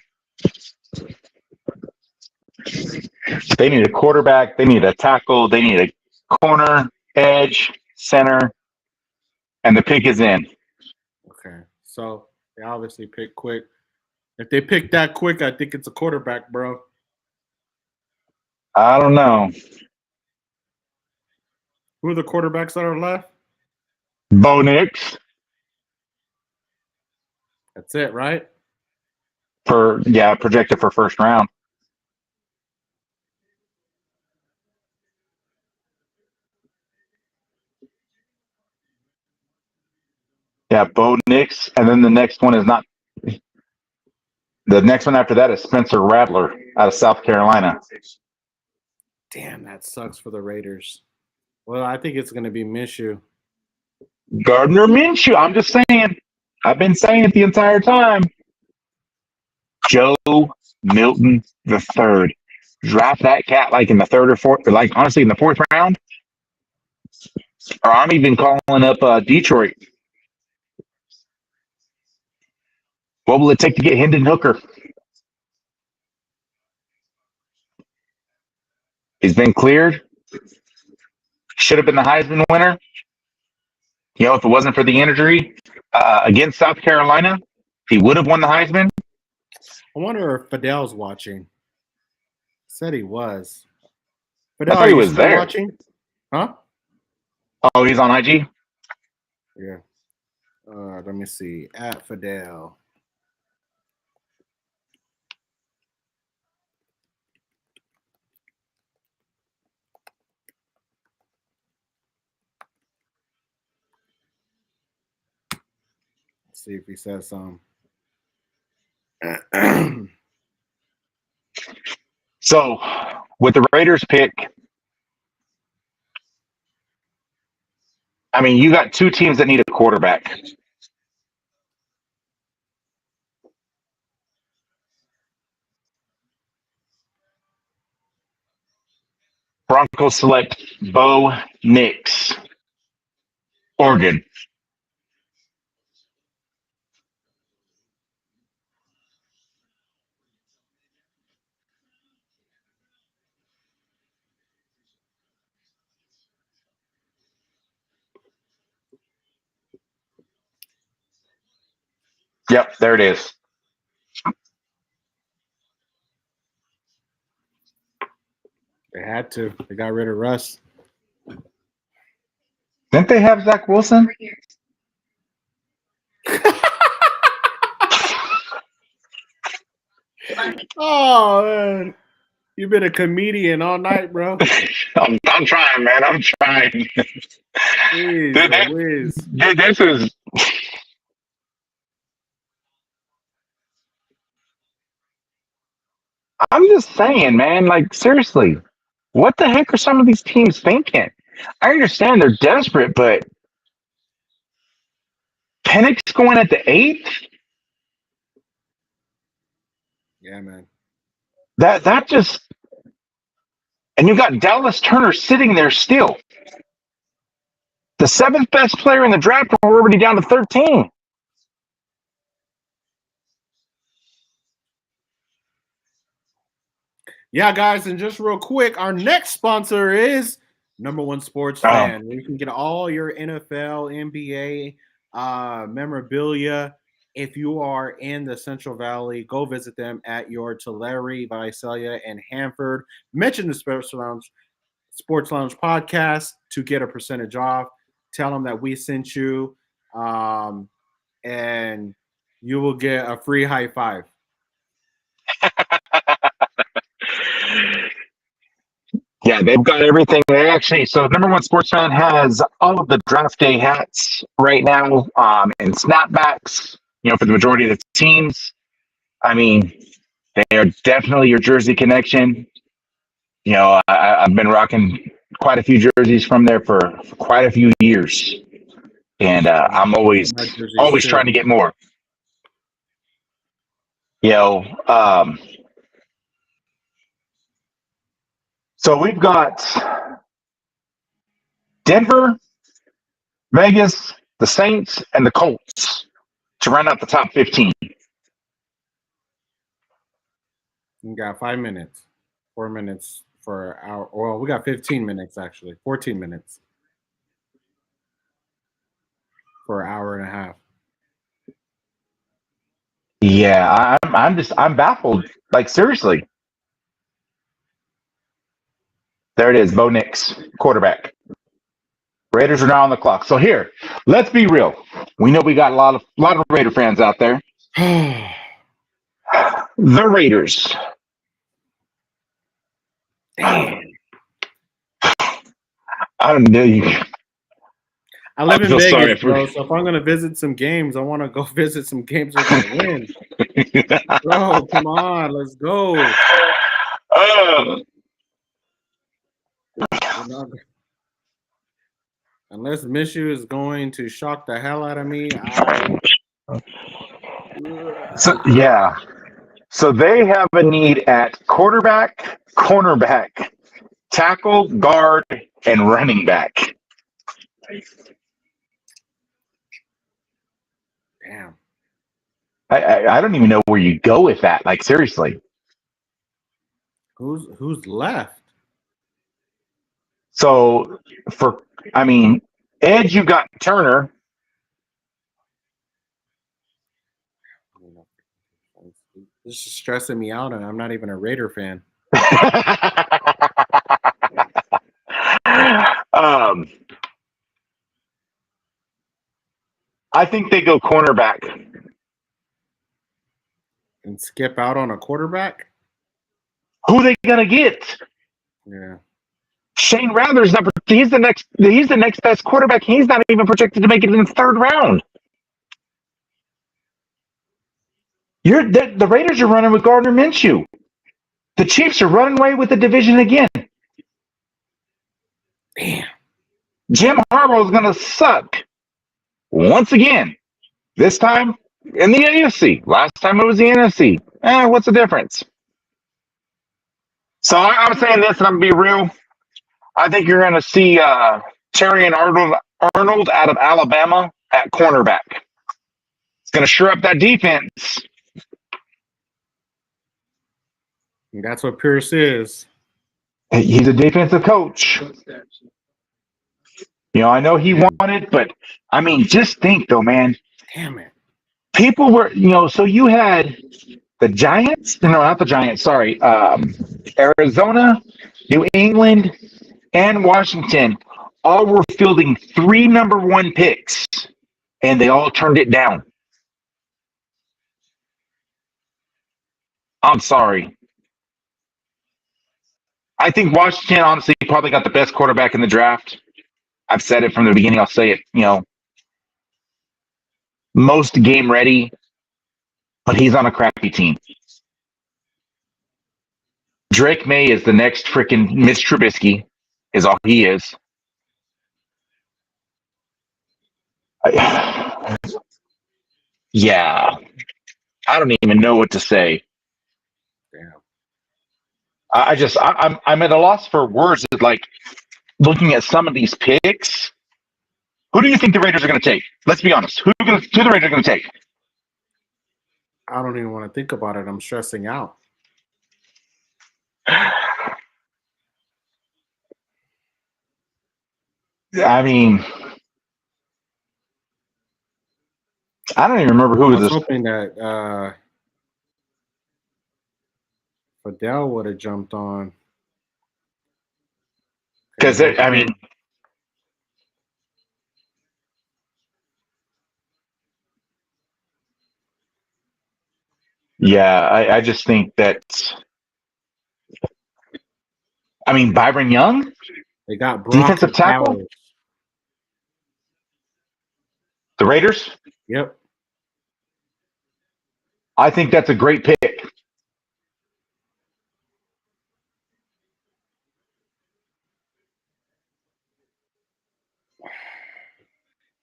Speaker 1: They need a quarterback, they need a tackle, they need a corner, edge, center, and the pick is in.
Speaker 2: Okay. So they obviously pick quick. If they pick that quick, I think it's a quarterback, bro.
Speaker 1: I don't know.
Speaker 2: Who are the quarterbacks that are left?
Speaker 1: Bo Nix
Speaker 2: That's it, right?
Speaker 1: projected for first round. Yeah, Bo Nix, and then the next one is not. The next one after that is Spencer Rattler out of South Carolina.
Speaker 2: Damn, that sucks for the Raiders. Well, I think it's going to be Minshew.
Speaker 1: Gardner Minshew. I'm just saying. I've been saying it the entire time. Joe Milton III. Draft that cat like in the third or fourth, or like honestly in the fourth round. Or I'm even calling up Detroit. What will it take to get Hendon Hooker? He's been cleared. Should have been the Heisman winner. You know, if it wasn't for the injury against South Carolina, he would have won the Heisman.
Speaker 2: I wonder if Fidel's watching. Said he was.
Speaker 1: I
Speaker 2: Fidel,
Speaker 1: thought
Speaker 2: are
Speaker 1: he
Speaker 2: you
Speaker 1: was
Speaker 2: still
Speaker 1: there.
Speaker 2: watching? Huh?
Speaker 1: Oh, he's on IG?
Speaker 2: Yeah. Let me see. At Fidel. Let's see if he says something.
Speaker 1: So, with the Raiders pick, I mean, you got two teams that need a quarterback. Broncos select Bo Nix, Oregon. Yep, there it is.
Speaker 2: They had to. They got rid of Russ.
Speaker 1: Didn't they have Zach Wilson?
Speaker 2: Oh, man. You've been a comedian all night, bro.
Speaker 1: I'm trying, man. I'm trying.
Speaker 2: Jeez, Louise.
Speaker 1: Dude, this is. I'm just saying, man. Like, seriously, what the heck are some of these teams thinking? I understand they're desperate, but Penix going at the 8th?
Speaker 2: Yeah, man.
Speaker 1: That just. And you got Dallas Turner sitting there still. The 7th best player in the draft, and we're already down to 13.
Speaker 2: Yeah, guys, and just real quick, our next sponsor is Number One Sports Fan. You can get all your NFL, NBA memorabilia. If you are in the Central Valley, go visit them at your Tulare, Visalia, and Hanford. Mention the Sports Lounge podcast to get a percentage off. Tell them that we sent you, and you will get a free high five.
Speaker 1: Yeah, they've got everything. They actually, so Number One Sports Fan has all of the draft day hats right now, and snapbacks, for the majority of the teams. I mean, they are definitely your jersey connection. I've been rocking quite a few jerseys from there for quite a few years. And I'm always
Speaker 2: My jerseys
Speaker 1: always
Speaker 2: too.
Speaker 1: trying to get more. So we've got Denver, Vegas, the Saints, and the Colts to round out the top 15.
Speaker 2: We got 5 minutes, 4 minutes for our. Well, we got 15 minutes actually, 14 minutes for an hour and a half.
Speaker 1: Yeah, I'm baffled. Like, seriously. There it is, Bo Nix, quarterback. Raiders are now on the clock. So here, let's be real. We know we got a lot of Raider fans out there. The Raiders.
Speaker 2: Damn.
Speaker 1: I don't know.
Speaker 2: I live in
Speaker 1: feel sorry
Speaker 2: Vegas,
Speaker 1: for-
Speaker 2: bro. So if I'm gonna visit some games, I want to go visit some games we're gonna win. Bro, come on, let's go. We're not- Unless Minshew is going to shock the hell out of me,
Speaker 1: So they have a need at quarterback, cornerback, tackle, guard, and running back.
Speaker 2: damn.
Speaker 1: I don't even know where you go with that. Like, seriously.
Speaker 2: Who's left?
Speaker 1: So Edge, you got Turner.
Speaker 2: This is stressing me out, and I'm not even a Raider fan.
Speaker 1: I think they go cornerback.
Speaker 2: And skip out on a quarterback?
Speaker 1: Who they gonna get?
Speaker 2: Yeah.
Speaker 1: Shane Rather's not. He's the next best quarterback. He's not even projected to make it in the third round. The Raiders are running with Gardner Minshew. The Chiefs are running away with the division again.
Speaker 2: Damn.
Speaker 1: Jim Harbaugh is going to suck once again. This time in the AFC. Last time it was the NFC. What's the difference? So I'm saying this, and I'm going to be real. I think you're going to see Terry and Arnold out of Alabama at cornerback. It's going to shore up that defense.
Speaker 2: And that's what Pierce is.
Speaker 1: He's a defensive coach. I know he wanted, but just think though, man.
Speaker 2: Damn it.
Speaker 1: People were, so you had the Giants, no, not the Giants, sorry, Arizona, New England, and Washington all were fielding 3 number 1 picks, and they all turned it down. I'm sorry. I think Washington, honestly, probably got the best quarterback in the draft. I've said it from the beginning. I'll say it, most game ready, but he's on a crappy team. Drake May is the next freaking Mitch Trubisky, is all he is. Yeah. I don't even know what to say.
Speaker 2: Damn.
Speaker 1: I'm at a loss for words. Like, looking at some of these picks, who do you think the Raiders are going to take? Let's be honest. Who the Raiders going to take?
Speaker 2: I don't even want to think about it. I'm stressing out.
Speaker 1: I don't even remember who
Speaker 2: I
Speaker 1: was
Speaker 2: was
Speaker 1: this.
Speaker 2: hoping that Fidel would have jumped on.
Speaker 1: Because, yeah, I just think that I mean, Byron Young,
Speaker 2: They got Brock
Speaker 1: defensive tackle?
Speaker 2: Bowers.
Speaker 1: the Raiders.
Speaker 2: Yep.
Speaker 1: I think that's a great pick.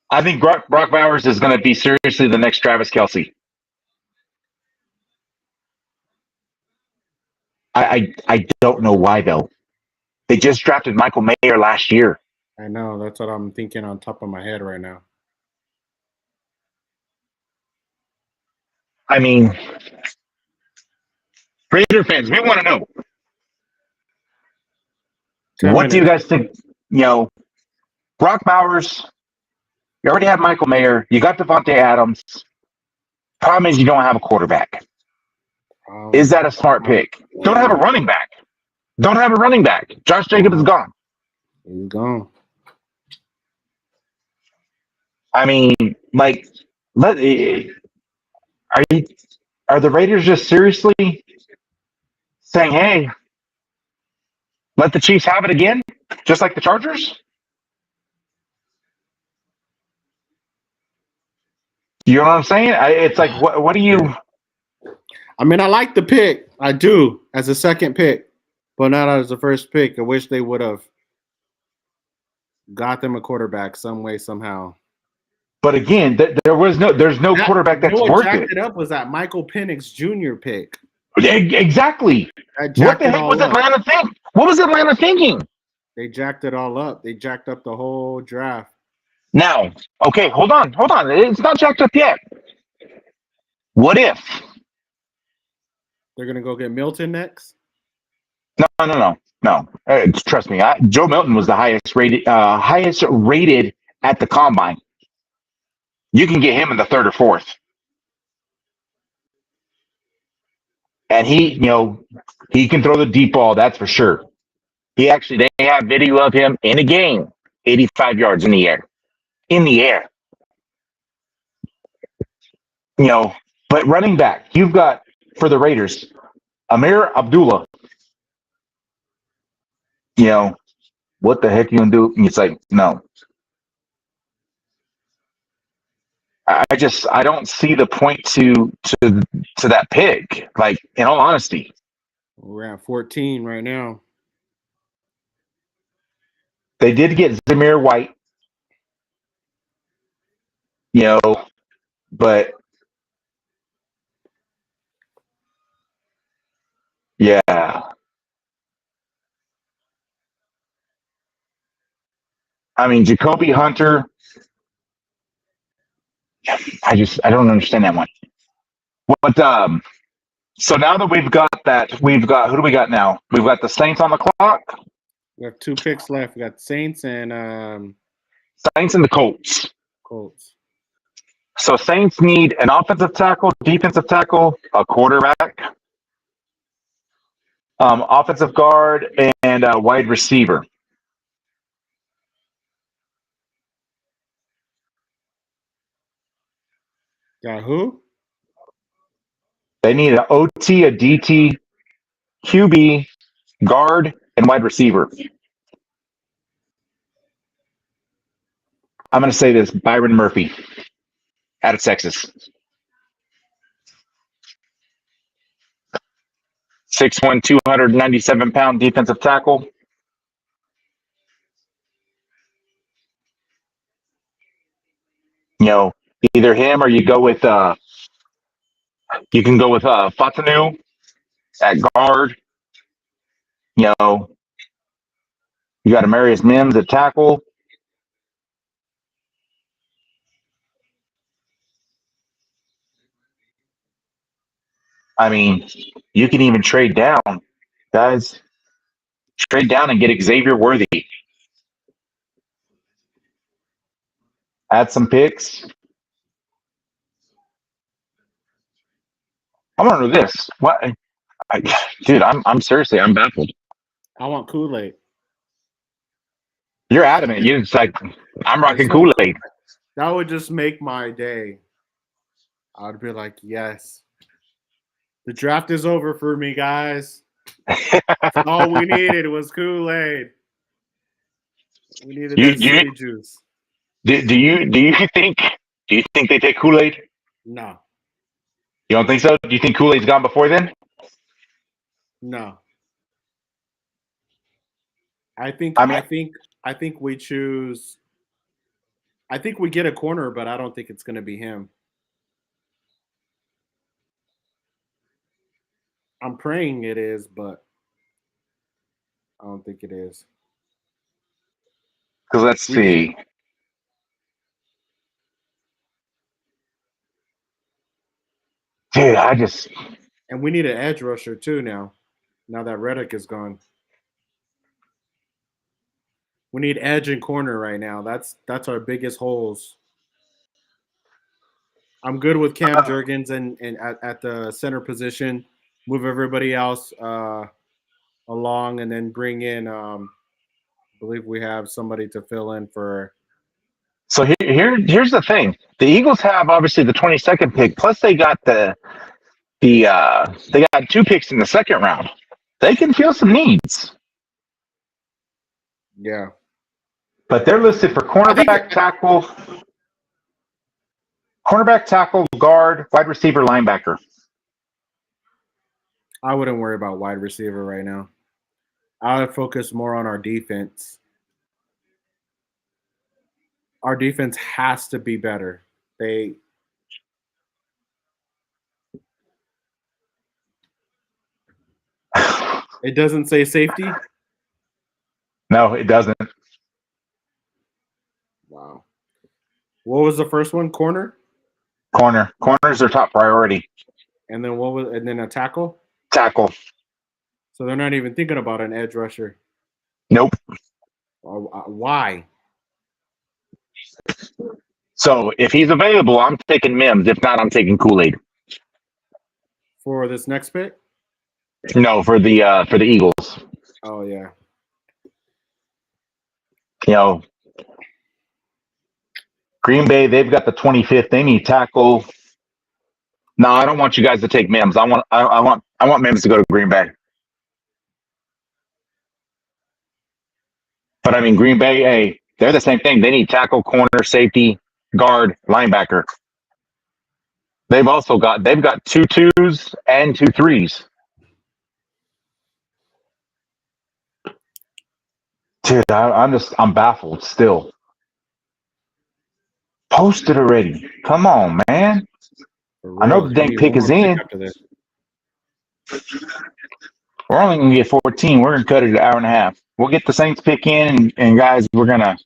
Speaker 1: I think Brock Bowers is going to be seriously the next Travis Kelce. I don't know why though. They just drafted Michael Mayer last year.
Speaker 2: I know. That's what I'm thinking on top of my head right now.
Speaker 1: I mean, Raider fans, we want to know.
Speaker 2: 10
Speaker 1: What do you
Speaker 2: minutes.
Speaker 1: guys think? You know, Brock Bowers, you already have Michael Mayer. You got Devontae Adams. Problem is you don't have a quarterback. Is that a smart pick? Don't have a running back. Don't have a running back. Josh Jacobs is gone.
Speaker 2: He's gone.
Speaker 1: I mean, like, are the Raiders just seriously saying, "Hey, let the Chiefs have it again, just like the Chargers"? You know what I'm saying? It's like, what do you?
Speaker 2: I mean, I like the pick. I do as a second pick, but not as the first pick. I wish they would have got them a quarterback some way, somehow.
Speaker 1: But again, there's no quarterback that's worth
Speaker 2: jacked
Speaker 1: it.
Speaker 2: Up was that Michael Penix Jr. pick.
Speaker 1: Exactly. What the heck was Atlanta thinking? What was Atlanta thinking?
Speaker 2: They jacked it all up. They jacked up the whole draft.
Speaker 1: Now, okay, hold on. It's not jacked up yet. What if?
Speaker 2: They're gonna go get Milton next.
Speaker 1: No. Trust me. Joe Milton was the highest rated at the combine. You can get him in the third or fourth. And he can throw the deep ball, that's for sure. They have video of him in a game, 85 yards in the air. But running back, you've got for the Raiders, Amir Abdullah. What the heck you gonna do? And it's like, no. I don't see the point to that pick. Like, in all honesty,
Speaker 2: we're at 14 right now.
Speaker 1: They did get Zamir White, but yeah. I mean, Jacoby Hunter. I don't understand that one. But so now that we've got who do we got now? We've got the Saints on the clock.
Speaker 2: We have 2 picks left. We got Saints and
Speaker 1: Saints and the Colts. So Saints need an offensive tackle, defensive tackle, a quarterback, offensive guard, and a wide receiver.
Speaker 2: Got who?
Speaker 1: They need an OT, a DT, QB, guard, and wide receiver. I'm going to say this: Byron Murphy, out of Texas. 6'1", 297-pound defensive tackle. Either him or you go with Fatanu at guard. You got Amarius Mims at tackle. I mean, you can even trade down, guys. Trade down and get Xavier Worthy. Add some picks. I want to know this. What, dude? I'm seriously, I'm baffled.
Speaker 2: I want Kool-Aid.
Speaker 1: You're adamant. You're just like, I'm rocking Kool-Aid.
Speaker 2: That would just make my day. I would be like, yes. The draft is over for me, guys. All we needed was Kool-Aid. We needed
Speaker 1: You-
Speaker 2: that
Speaker 1: you-
Speaker 2: silly juice.
Speaker 1: do you think they take Kool-Aid?
Speaker 2: No,
Speaker 1: You don't think so? Do you think Kool-Aid's gone before then?
Speaker 2: no. I think
Speaker 1: I mean-
Speaker 2: I think we choose. I think we get a corner, but I don't think it's going to be him. I'm praying it is, but I don't think it is.
Speaker 1: Because let's
Speaker 2: We-
Speaker 1: see. Dude,
Speaker 2: And we need an edge rusher too now. Now that Reddick is gone, we need edge and corner right now. That's our biggest holes. I'm good with Cam Jurgens and at the center position. Move everybody else along, and then bring in. I believe we have somebody to fill in for.
Speaker 1: So here's the thing. The Eagles have obviously the 22nd pick, plus they got they got 2 picks in the second round. They can fill some needs.
Speaker 2: Yeah,
Speaker 1: But they're listed for cornerback, tackle, guard, wide receiver, linebacker.
Speaker 2: I wouldn't worry about wide receiver right now. I would focus more on our defense. Our defense has to be better. It doesn't say safety.
Speaker 1: No, it doesn't.
Speaker 2: Wow. What was the first one? Corner?
Speaker 1: Corner's their top priority.
Speaker 2: And then a tackle?
Speaker 1: Tackle.
Speaker 2: So they're not even thinking about an edge rusher.
Speaker 1: Nope.
Speaker 2: Why?
Speaker 1: So if he's available, I'm taking Mims. If not, I'm taking Kool-Aid.
Speaker 2: For this next pick?
Speaker 1: No, for the Eagles.
Speaker 2: Oh yeah.
Speaker 1: You know, Green Bay, they've got the 25th. They need tackle. No, I don't want you guys to take Mims. I want Mims to go to Green Bay. But I mean, Green Bay, hey, they're the same thing. They need tackle, corner, safety, guard, linebacker. They've got 2 2s and 2 3s. Dude, I'm baffled still. Posted already. Come on, man. I know the dang pick is in.
Speaker 2: After this.
Speaker 1: We're only gonna get 14. We're gonna cut it an hour and a half. We'll get the Saints pick in, and guys, we're gonna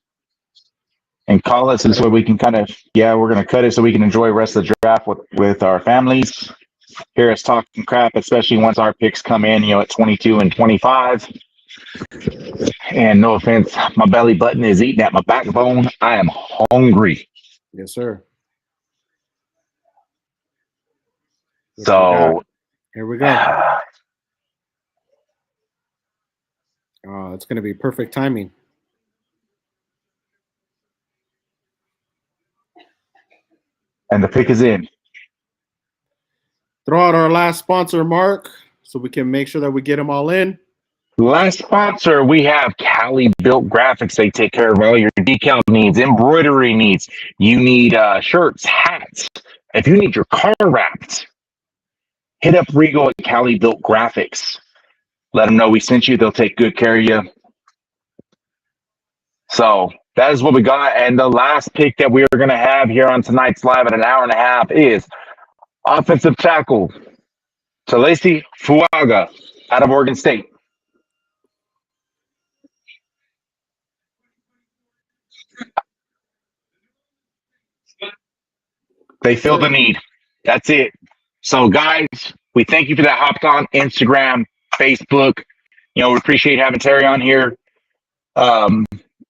Speaker 1: call it so this way we can we're gonna cut it so we can enjoy the rest of the draft with our families. Hear us talking crap, especially once our picks come in, at 22 and 25. And no offense, my belly button is eating at my backbone. I am hungry.
Speaker 2: Yes, sir.
Speaker 1: So
Speaker 2: here we go. Oh, it's going to be perfect timing.
Speaker 1: And the pick is in.
Speaker 2: Throw out our last sponsor, Mark, so we can make sure that we get them all in.
Speaker 1: Last sponsor, we have Cali Built Graphics. They take care of all your decal needs, embroidery needs. You need shirts, hats. If you need your car wrapped, hit up Regal at Cali Built Graphics. Let them know we sent you. They'll take good care of you. So that is what we got. And the last pick that we are going to have here on tonight's live at an hour and a half is offensive tackle Talesi Fuaga out of Oregon State. They fill the need. That's it. So, guys, we thank you for that. Hopped on Instagram, Facebook. We appreciate having Terry on here.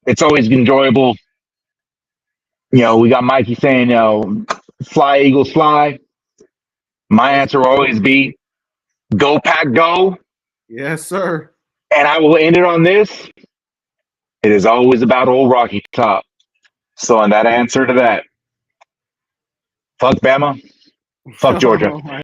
Speaker 1: It's always enjoyable. We got Mikey saying, fly, Eagles, fly. My answer will always be, go, Pack, go.
Speaker 2: Yes, sir.
Speaker 1: And I will end it on this. It is always about old Rocky Top. So, on that answer to that, fuck Bama, fuck Georgia.